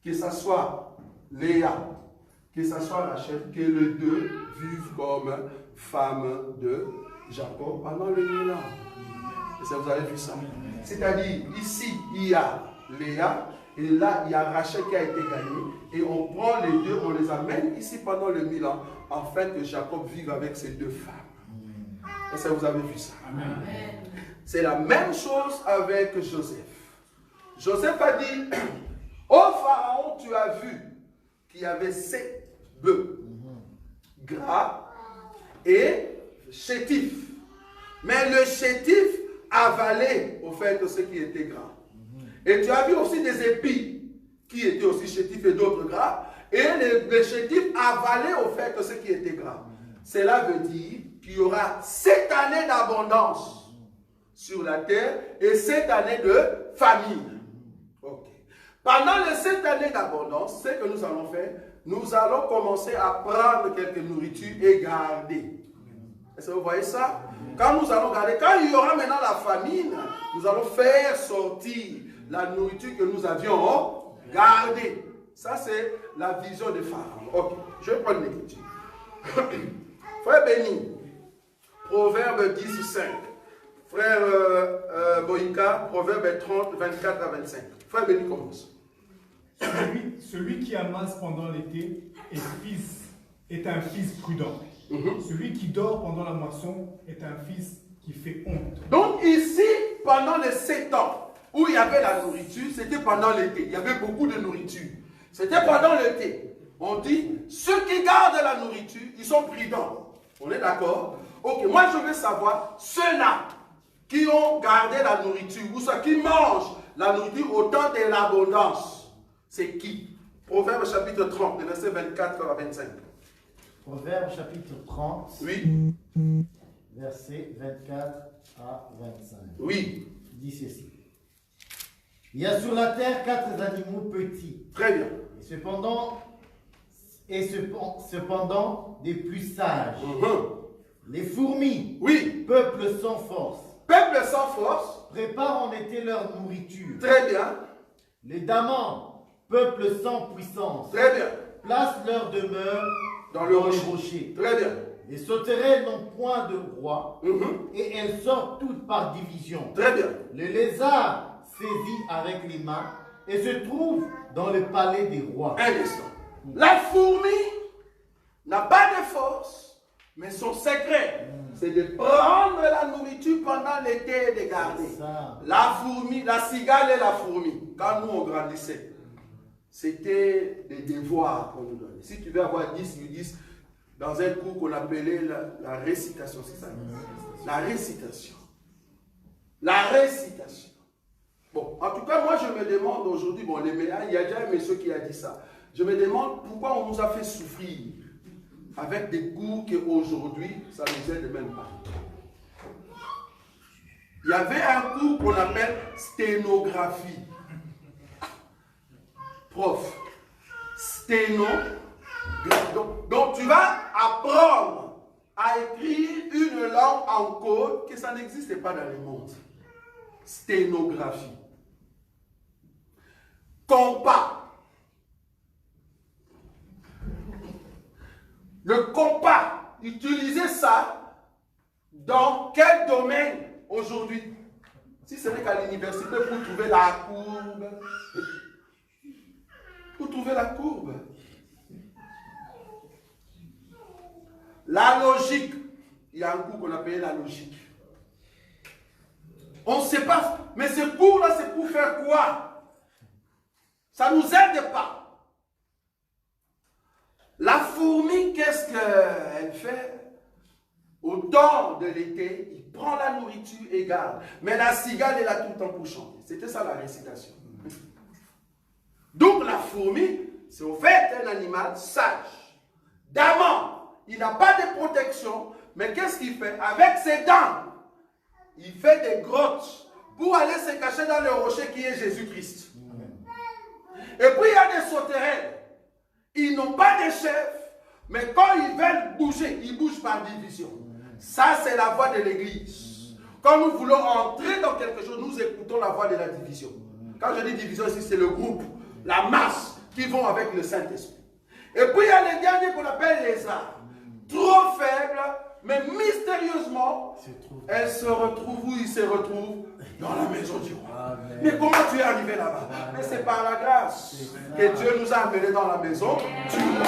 que ce soit Léa, que ce soit Rachel, que les deux vivent comme femmes de Jacob pendant le 1000 ans. Est-ce que vous avez vu ça? C'est-à-dire, ici, il y a Léa, et là, il y a Rachel qui a été gagnée, et on prend les deux, on les amène ici pendant le 1000 ans, afin que Jacob vive avec ces deux femmes. Est-ce que vous avez vu ça? Amen. C'est la même chose avec Joseph. Joseph a dit, ô Pharaon, tu as vu qu'il y avait 7 bœufs, gras et chétifs. Mais le chétif avalait au fait de ce qui était gras. Et tu as vu aussi des épis qui étaient aussi chétifs et d'autres gras. Et les chétifs avalaient au fait de ce qui était gras. Cela veut dire qu'il y aura 7 années d'abondance sur la terre et 7 années de famine. Okay. Pendant les 7 années d'abondance, ce que nous allons faire, nous allons commencer à prendre quelques nourritures et garder. Est-ce que vous voyez ça? Quand nous allons garder, quand il y aura maintenant la famine, nous allons faire sortir la nourriture que nous avions gardée. Ça, c'est la vision de Pharaon. Ok, je vais prendre l'écriture. Frère Béni, Proverbe 10, 5. Frère Boïka, Proverbe 30, 24 à 25. Frère Béni commence. Celui qui amasse pendant l'été est un fils prudent. Celui qui dort pendant la moisson est un fils qui fait honte. Donc ici, pendant les 7 ans où il y avait la nourriture, c'était pendant l'été. Il y avait beaucoup de nourriture. C'était pendant l'été. On dit, ceux qui gardent la nourriture, ils sont prudents. On est d'accord? Ok, moi je veux savoir, ceux-là qui ont gardé la nourriture, ou ceux qui mangent la nourriture au temps de l'abondance, c'est qui? Proverbe chapitre 30, versets 24 à 25. Proverbe chapitre 30, oui. Versets 24 à 25. Oui. Dit ceci. Il y a sur la terre 4 animaux petits. Très bien. Cependant des plus sages. Les fourmis, oui. Peuple sans force. Peuple sans force. Préparent en été leur nourriture. Très bien. Les damans, peuple sans puissance. Très bien. Placent leur demeure dans les rochers. Très bien. Les sauterelles n'ont point de roi, et elles sortent toutes par division. Très bien. Le lézard saisit avec les mains et se trouve dans le palais des rois. Un instant. La fourmi n'a pas de force, mais son secret, c'est de prendre la nourriture pendant l'été et de garder. La fourmi, la cigale et la fourmi, quand nous on grandissait, c'était des devoirs qu'on nous donnait. Si tu veux avoir 10, ils disent, dans un cours qu'on appelait la récitation, c'est ça? La récitation. La récitation. Bon, en tout cas, moi je me demande aujourd'hui, bon, il y a déjà un monsieur qui a dit ça. Je me demande pourquoi on nous a fait souffrir avec des cours qu'aujourd'hui, ça ne nous aide même pas. Il y avait un cours qu'on appelle sténographie. Prof, sténographie. Donc tu vas apprendre à écrire une langue en code que ça n'existe pas dans le monde. Sténographie. Compas. Le compas, utilisez ça dans quel domaine aujourd'hui? Si ce n'est qu'à l'université pour trouver la courbe. Pour trouver la courbe. La logique. Il y a un cours qu'on appelle la logique. On ne sait pas. Mais ce cours-là, c'est pour faire quoi? Ça ne nous aide pas. La fourmi, qu'est-ce qu'elle fait? Au temps de l'été, il prend la nourriture et garde. Mais la cigale est là tout le temps pour chanter. C'était ça la récitation. Donc la fourmi, c'est au fait un animal sage, d'amant. Il n'a pas de protection, mais qu'est-ce qu'il fait? Avec ses dents, il fait des grottes pour aller se cacher dans le rocher qui est Jésus-Christ. Et puis il y a des sauterelles. Ils n'ont pas de chef, mais quand ils veulent bouger, ils bougent par division. Ça, c'est la voix de l'Église. Quand nous voulons entrer dans quelque chose, nous écoutons la voix de la division. Quand je dis division ici, c'est le groupe, la masse qui vont avec le Saint-Esprit. Et puis il y a les derniers qu'on appelle les arts. Trop faibles, mais mystérieusement, elles se retrouvent où ils se retrouvent? Dans la maison du roi. Amen. Mais comment tu es arrivé là-bas? Mais c'est par la grâce que Dieu nous a amenés dans la maison du roi.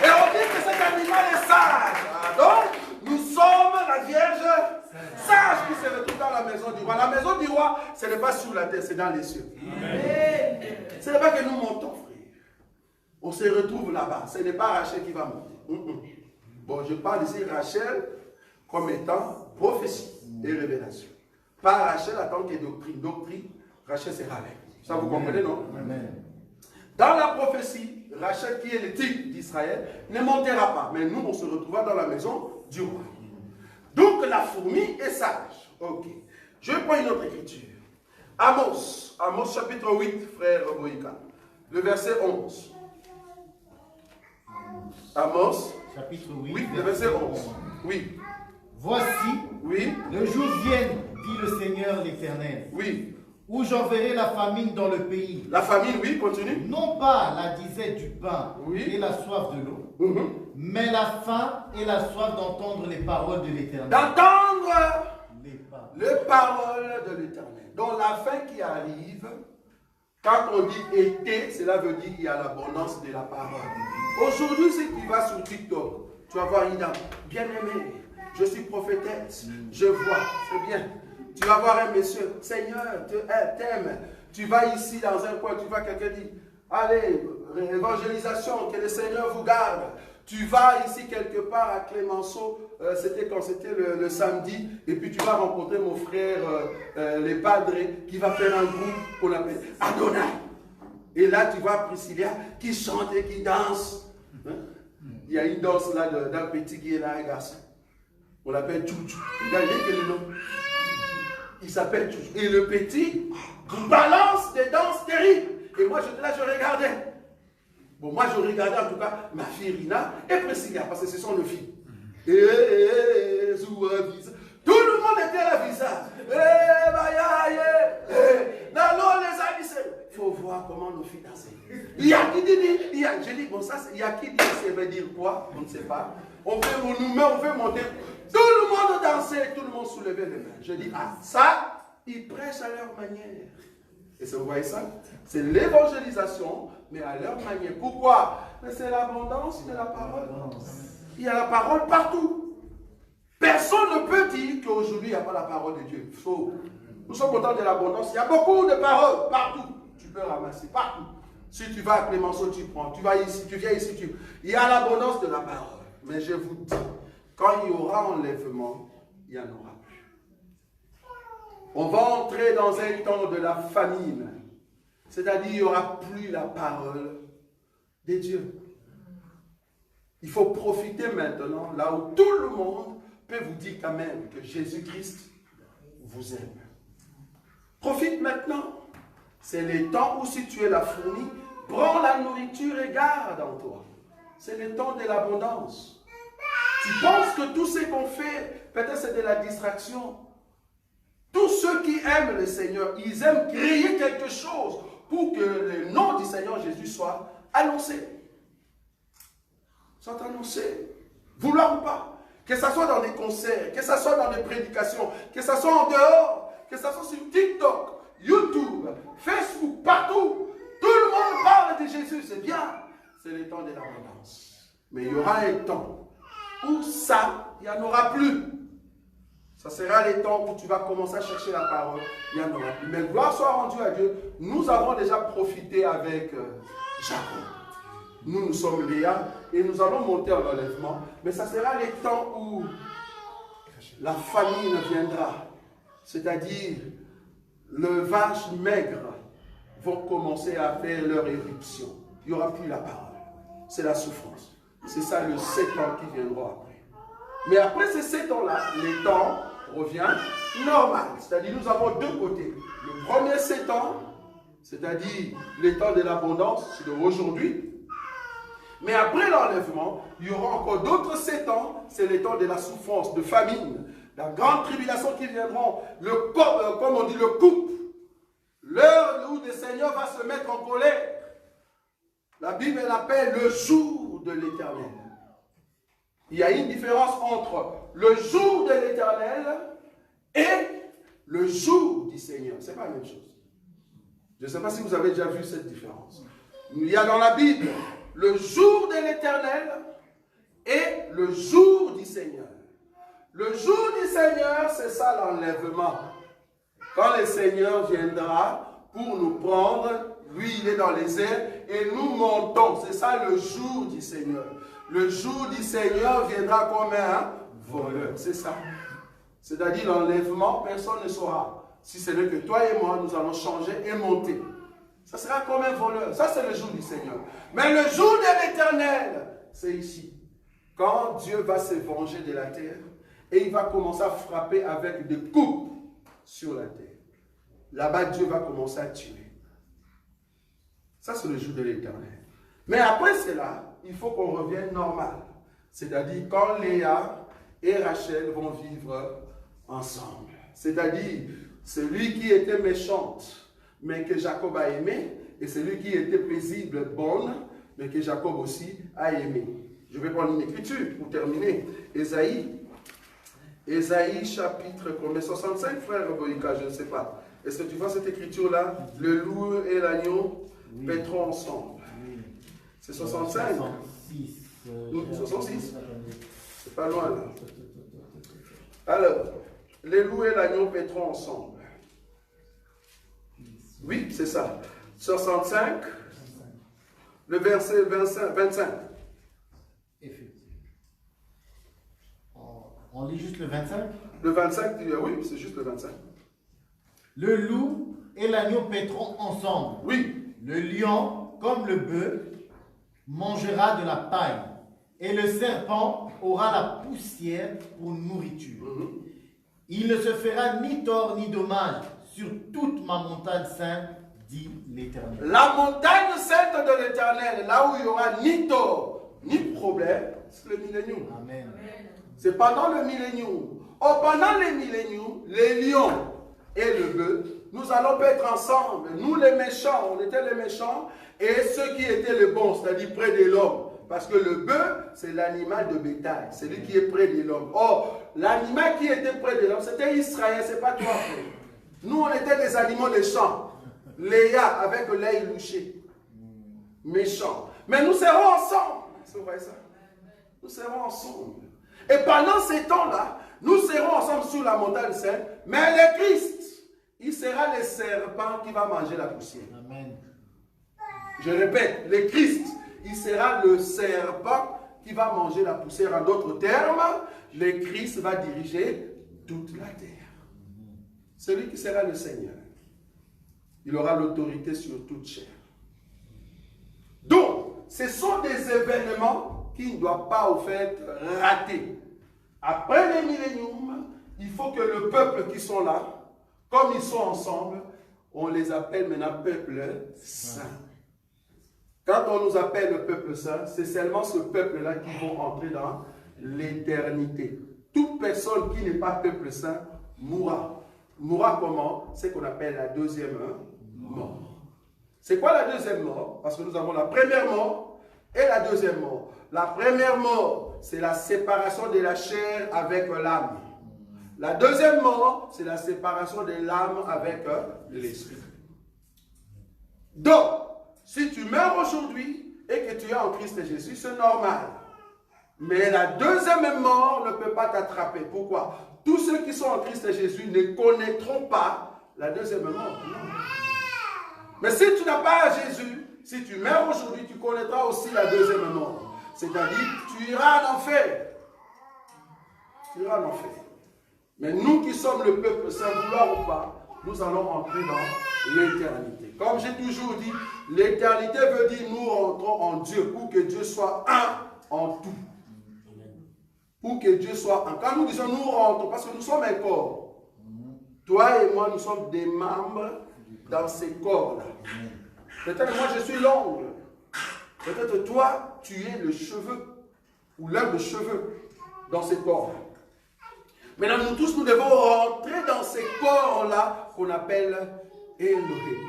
Et on dit que cet animal est sage. Donc, nous sommes la Vierge sage qui se retrouve dans la maison du roi. La maison du roi, ce n'est pas sur la terre, c'est dans les cieux. Ce n'est pas que nous montons, frère. On se retrouve là-bas. Ce n'est pas Rachel qui va monter. Bon, je parle ici Rachel comme étant prophétie et révélation. Pas Rachel en tant que doctrine. Doctrine, Rachel sera avec. Ça vous comprenez, non? Amen. Dans la prophétie, Rachel, qui est le type d'Israël, ne montera pas. Mais nous, on se retrouvera dans la maison du roi. Donc, la fourmi est sage. Ok. Je prends une autre écriture. Amos. Amos chapitre 8, frère Moïka. Le verset 11. Amos, chapitre 8, le verset 11. Oui. Voici, oui, le jour vient, dit le Seigneur l'Éternel, oui, où j'enverrai la famine dans le pays. La famine, oui, continue. Non pas la disette du pain oui, et la soif de l'eau, mais la faim et la soif d'entendre les paroles de l'Éternel. D'entendre les paroles de l'Éternel. Donc la faim qui arrive, quand on dit été, cela veut dire qu'il y a l'abondance de la parole. Aujourd'hui, si tu vas sur TikTok, tu vas voir une dame, bien-aimée, je suis prophétesse, je vois, c'est bien. Tu vas voir un monsieur, Seigneur, t'aime. Tu vas ici dans un coin, tu vois quelqu'un dit, allez, évangélisation, que le Seigneur vous garde. Tu vas ici quelque part à Clémenceau, c'était quand c'était le samedi, et puis tu vas rencontrer mon frère, les padres, qui va faire un groupe qu'on appelle Adonai. Et là, tu vois Priscilla qui chante et qui danse. Hein? Il y a une danse là d'un petit qui est là, un garçon. On l'appelle Tchouchou. Regardez quel est le nom. Il s'appelle Tchouchou. Et le petit balance des danses terribles. Et moi, j'étais là, je regardais. Bon, moi, je regardais en tout cas ma fille Rina et Priscilla, parce que ce sont nos filles. Tout le monde était à la visage. Il faut voir comment nos filles dansaient. Il y a qui dit, je dis, bon, ça, il y a qui dit, ça veut dire quoi? On ne sait pas. On veut monter. Tout le monde dansait, tout le monde soulevait les mains. Je dis, ah, ça, ils prêchent à leur manière. Et vous voyez ça? C'est l'évangélisation, mais à leur manière. Pourquoi? C'est l'abondance de la parole. Il y a la parole partout. Personne ne peut dire qu'aujourd'hui, il n'y a pas la parole de Dieu. Faux. Nous sommes contents de l'abondance. Il y a beaucoup de paroles partout. Tu peux ramasser partout. Si tu vas à Clémenceau, tu prends. Tu vas ici, tu viens ici, tu... Il y a l'abondance de la parole. Mais je vous dis, quand il y aura enlèvement, il n'y en aura plus. On va entrer dans un temps de la famine. C'est-à-dire, il n'y aura plus la parole de Dieu. Il faut profiter maintenant, là où tout le monde peut vous dire quand même que Jésus-Christ vous aime. Profite maintenant. C'est le temps où si tu es la fourmi, prends la nourriture et garde en toi. C'est le temps de l'abondance. Tu penses que tout ce qu'on fait, peut-être c'est de la distraction. Tous ceux qui aiment le Seigneur, ils aiment créer quelque chose pour que le nom du Seigneur Jésus soit annoncé. Soit annoncé. Vouloir ou pas. Que ce soit dans des concerts, que ce soit dans des prédications, que ce soit en dehors, que ce soit sur TikTok, YouTube, Facebook, partout. Tout le monde parle de Jésus, c'est bien. C'est le temps de l'abondance. Mais il y aura un temps où ça, il n'y en aura plus. Ça sera le temps où tu vas commencer à chercher la parole. Il n'y en aura plus. Mais gloire soit rendue à Dieu. Nous avons déjà profité avec Jacob. Nous sommes Léa et nous allons monter en enlèvement. Mais ça sera le temps où la famine viendra. C'est-à-dire, les vaches maigres vont commencer à faire leur éruption. Il n'y aura plus la parole. C'est la souffrance. C'est ça le 7 ans qui viendront après. Mais après ces 7 ans-là, le temps revient normal. C'est-à-dire, nous avons deux côtés. Le premier 7 ans, c'est-à-dire le temps de l'abondance, c'est aujourd'hui. Mais après l'enlèvement, il y aura encore d'autres 7 ans, c'est le temps de la souffrance, de famine, la grande tribulation qui viendront, comme on dit, le coupe. L'heure où le Seigneur va se mettre en colère. La Bible l'appelle le jour de l'Éternel. Il y a une différence entre le jour de l'Éternel et le jour du Seigneur. Ce n'est pas la même chose. Je ne sais pas si vous avez déjà vu cette différence. Il y a dans la Bible le jour de l'Éternel et le jour du Seigneur. Le jour du Seigneur, c'est ça l'enlèvement. Quand le Seigneur viendra pour nous prendre, lui il est dans les airs et nous montons. C'est ça le jour du Seigneur. Le jour du Seigneur viendra comme un voleur. C'est ça. C'est-à-dire l'enlèvement, personne ne saura. Si ce n'est que toi et moi, nous allons changer et monter. Ça sera comme un voleur. Ça, c'est le jour du Seigneur. Mais le jour de l'Éternel, c'est ici. Quand Dieu va se venger de la terre et il va commencer à frapper avec des coupes sur la terre. Là-bas, Dieu va commencer à tuer. Ça, c'est le jour de l'Éternel. Mais après cela, il faut qu'on revienne normal. C'est-à-dire quand Léa et Rachel vont vivre ensemble. C'est-à-dire celui qui était méchante, mais que Jacob a aimé, et celui qui était paisible, bonne, mais que Jacob aussi a aimé. Je vais prendre une écriture pour terminer. Ésaïe chapitre combien? 65, frère Boïka, je ne sais pas. Est-ce que tu vois cette écriture-là? Le loup et l'agneau paîtront ensemble. Oui. C'est 65? 66. C'est pas loin là. Alors, les loups et l'agneau paîtront ensemble. Oui, c'est ça. 65, le verset 25. On lit juste le 25? Le 25, oui, c'est juste le 25. Le loup et l'agneau paîtront ensemble. Oui. Le lion, comme le bœuf, mangera de la paille. Et le serpent aura la poussière pour nourriture. Il ne se fera ni tort ni dommage sur toute ma montagne sainte, dit l'Éternel. La montagne sainte de l'Éternel, là où il n'y aura ni tort, ni problème, c'est le millénium. Amen. C'est pendant le millénium. Oh, pendant le millénium, les lions et le bœuf, nous allons être ensemble. Nous les méchants, on était les méchants, et ceux qui étaient les bons, c'est-à-dire près de l'homme. Parce que le bœuf, c'est l'animal de bétail, c'est lui qui est près de l'homme. Or, l'animal qui était près de l'homme, c'était Israël, c'est pas toi, frère. Nous, on était des animaux des champs. Léa, avec l'œil louché. Méchants. Mais nous serons ensemble. C'est vrai ça? Nous serons ensemble. Et pendant ces temps-là, nous serons ensemble sur la montagne sainte. Mais le Christ, il sera le serpent qui va manger la poussière. Amen. Je répète, le Christ, il sera le serpent qui va manger la poussière. En d'autres termes, le Christ va diriger toute la terre. Celui qui sera le Seigneur, il aura l'autorité sur toute chair. Donc, ce sont des événements qui ne doivent pas, au fait, rater. Après les milléniums, il faut que le peuple qui sont là, comme ils sont ensemble, on les appelle maintenant peuple saint. Quand on nous appelle le peuple saint, c'est seulement ce peuple-là qui va entrer dans l'éternité. Toute personne qui n'est pas peuple saint mourra. Mourra comment? C'est ce qu'on appelle la deuxième mort. C'est quoi la deuxième mort? Parce que nous avons la première mort et la deuxième mort. La première mort, c'est la séparation de la chair avec l'âme. La deuxième mort, c'est la séparation de l'âme avec l'esprit. Donc, si tu meurs aujourd'hui et que tu es en Christ Jésus, c'est normal. Mais la deuxième mort ne peut pas t'attraper. Pourquoi? Tous ceux qui sont en Christ Jésus ne connaîtront pas la deuxième mort. Mais si tu n'as pas Jésus, si tu meurs aujourd'hui, tu connaîtras aussi la deuxième mort. C'est-à-dire, tu iras en enfer. Tu iras en enfer. Mais nous qui sommes le peuple saint, vouloir ou pas, nous allons entrer dans l'éternité. Comme j'ai toujours dit, l'éternité veut dire nous rentrons en Dieu pour que Dieu soit un en tout. Pour que Dieu soit un. Quand nous disons nous rentrons, parce que nous sommes un corps. Toi et moi, nous sommes des membres dans ces corps-là. Peut-être moi, je suis l'ongle. Peut-être toi, tu es le cheveu. Ou l'un des cheveux dans ces corps-là. Maintenant, nous tous, nous devons rentrer dans ces corps-là qu'on appelle Elohim.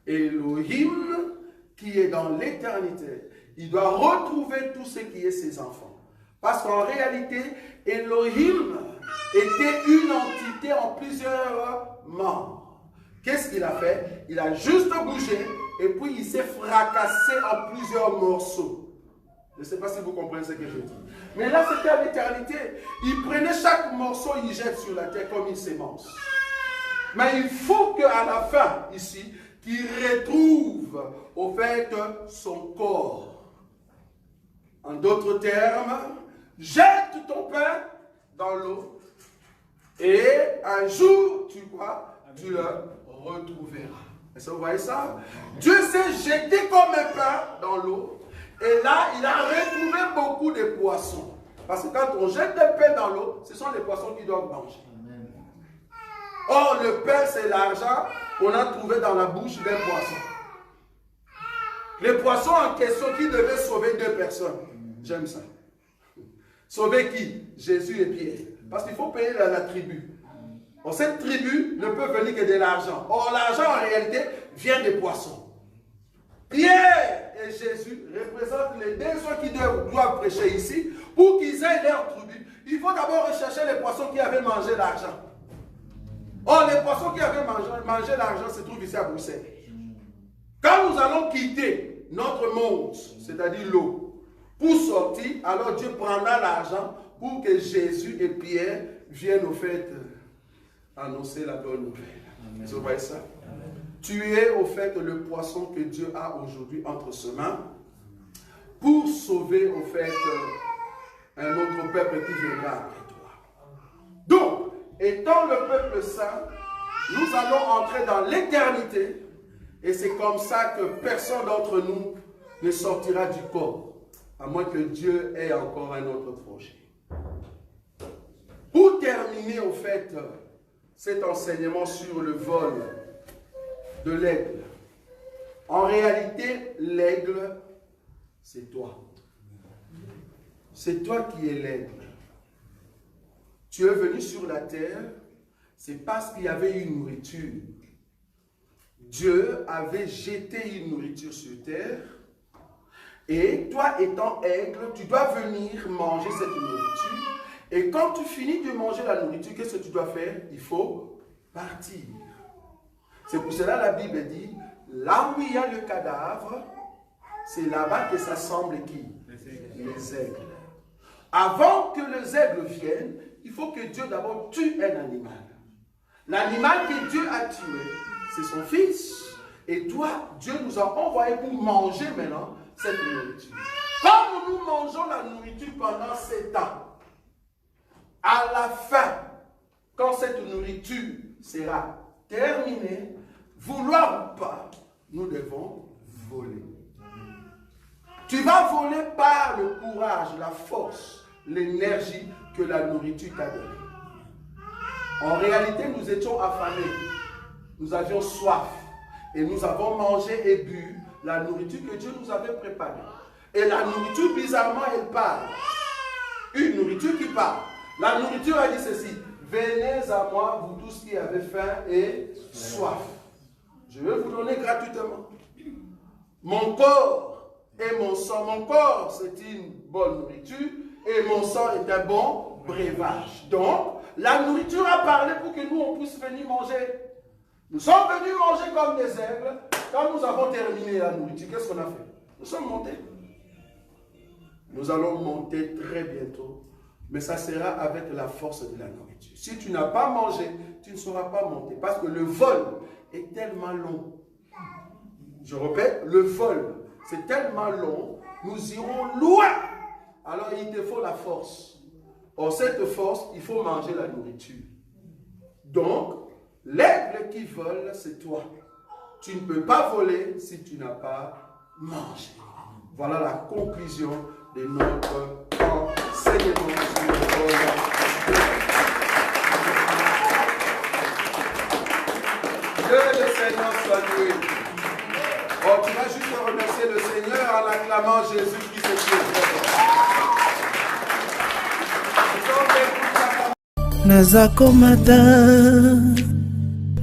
Elohim, qui est dans l'éternité, il doit retrouver tout ce qui est ses enfants. Parce qu'en réalité, Elohim était une entité en plusieurs membres. Qu'est-ce qu'il a fait? Il a juste bougé et puis il s'est fracassé en plusieurs morceaux. Je ne sais pas si vous comprenez ce que je dis. Mais là, c'était à l'éternité. Il prenait chaque morceau, il jette sur la terre comme une sémence. Mais il faut qu'à la fin, ici, qu'il retrouve, au fait, son corps. En d'autres termes, jette ton pain dans l'eau. Et un jour, tu le retrouveras. Est-ce que vous voyez ça? Dieu s'est jeté comme un pain dans l'eau. Et là, il a retrouvé beaucoup de poissons. Parce que quand on jette des pains dans l'eau, ce sont les poissons qui doivent manger. Or, le pain, c'est l'argent qu'on a trouvé dans la bouche d'un poisson. Les poissons en question qui devaient sauver deux personnes. J'aime ça. Sauver qui? Jésus et Pierre. Parce qu'il faut payer la tribu. Or, cette tribu ne peut venir que de l'argent. Or, l'argent, en réalité, vient des poissons. Pierre et Jésus représentent les deux qui doivent prêcher ici. Pour qu'ils aient leur tribu, il faut d'abord rechercher les poissons qui avaient mangé l'argent. Or, les poissons qui avaient mangé l'argent se trouvent ici à Bruxelles. Quand nous allons quitter notre monde, c'est-à-dire l'eau, pour sortir, alors Dieu prendra l'argent pour que Jésus et Pierre viennent au fait annoncer la bonne nouvelle. Vous voyez ça? Tu es au fait le poisson que Dieu a aujourd'hui entre ses mains pour sauver au fait un autre peuple qui viendra après toi. Donc, étant le peuple saint, nous allons entrer dans l'éternité et c'est comme ça que personne d'entre nous ne sortira du corps, à moins que Dieu ait encore un autre projet. Pour terminer au fait cet enseignement sur le vol de l'aigle. En réalité, l'aigle, c'est toi. C'est toi qui es l'aigle. Tu es venu sur la terre, c'est parce qu'il y avait une nourriture. Dieu avait jeté une nourriture sur terre. Et toi étant aigle, tu dois venir manger cette nourriture. Et quand tu finis de manger la nourriture, qu'est-ce que tu dois faire? Il faut partir. C'est pour cela la Bible dit, là où il y a le cadavre, c'est là-bas que s'assemblent qui? Les aigles. Avant que les aigles viennent, il faut que Dieu d'abord tue un animal. L'animal que Dieu a tué, c'est son fils. Et toi, Dieu nous a envoyés pour manger maintenant cette nourriture. Comme nous mangeons la nourriture pendant 7 ans, à la fin, quand cette nourriture sera terminée, vouloir ou pas, nous devons voler. Tu vas voler par le courage, la force, l'énergie que la nourriture t'a donnée. En réalité, nous étions affamés. Nous avions soif. Et nous avons mangé et bu la nourriture que Dieu nous avait préparée. Et la nourriture, bizarrement, elle parle. Une nourriture qui parle. La nourriture a dit ceci. Venez à moi, vous tous qui avez faim et soif. Je vais vous donner gratuitement. Mon corps et mon sang. Mon corps, c'est une bonne nourriture. Et mon sang est un bon breuvage. Donc, la nourriture a parlé pour que nous, on puisse venir manger. Nous sommes venus manger comme des aigles. Quand nous avons terminé la nourriture, qu'est-ce qu'on a fait? Nous sommes montés. Nous allons monter très bientôt. Mais ça sera avec la force de la nourriture. Si tu n'as pas mangé, tu ne sauras pas monter. Parce que le vol est tellement long. Je répète, le vol, c'est tellement long. Nous irons loin. Alors il te faut la force. Or cette force, il faut manger la nourriture. Donc, l'aigle qui vole, c'est toi. Tu ne peux pas voler si tu n'as pas mangé. Voilà la conclusion de notre enseignement sur le vol. Que le Seigneur soit loué. Oh, tu vas juste remercier le Seigneur en acclamant Jésus qui se tient.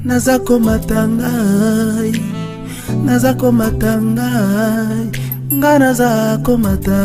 Nazakomata ngai, nazakomata ngai, nga nazakomata.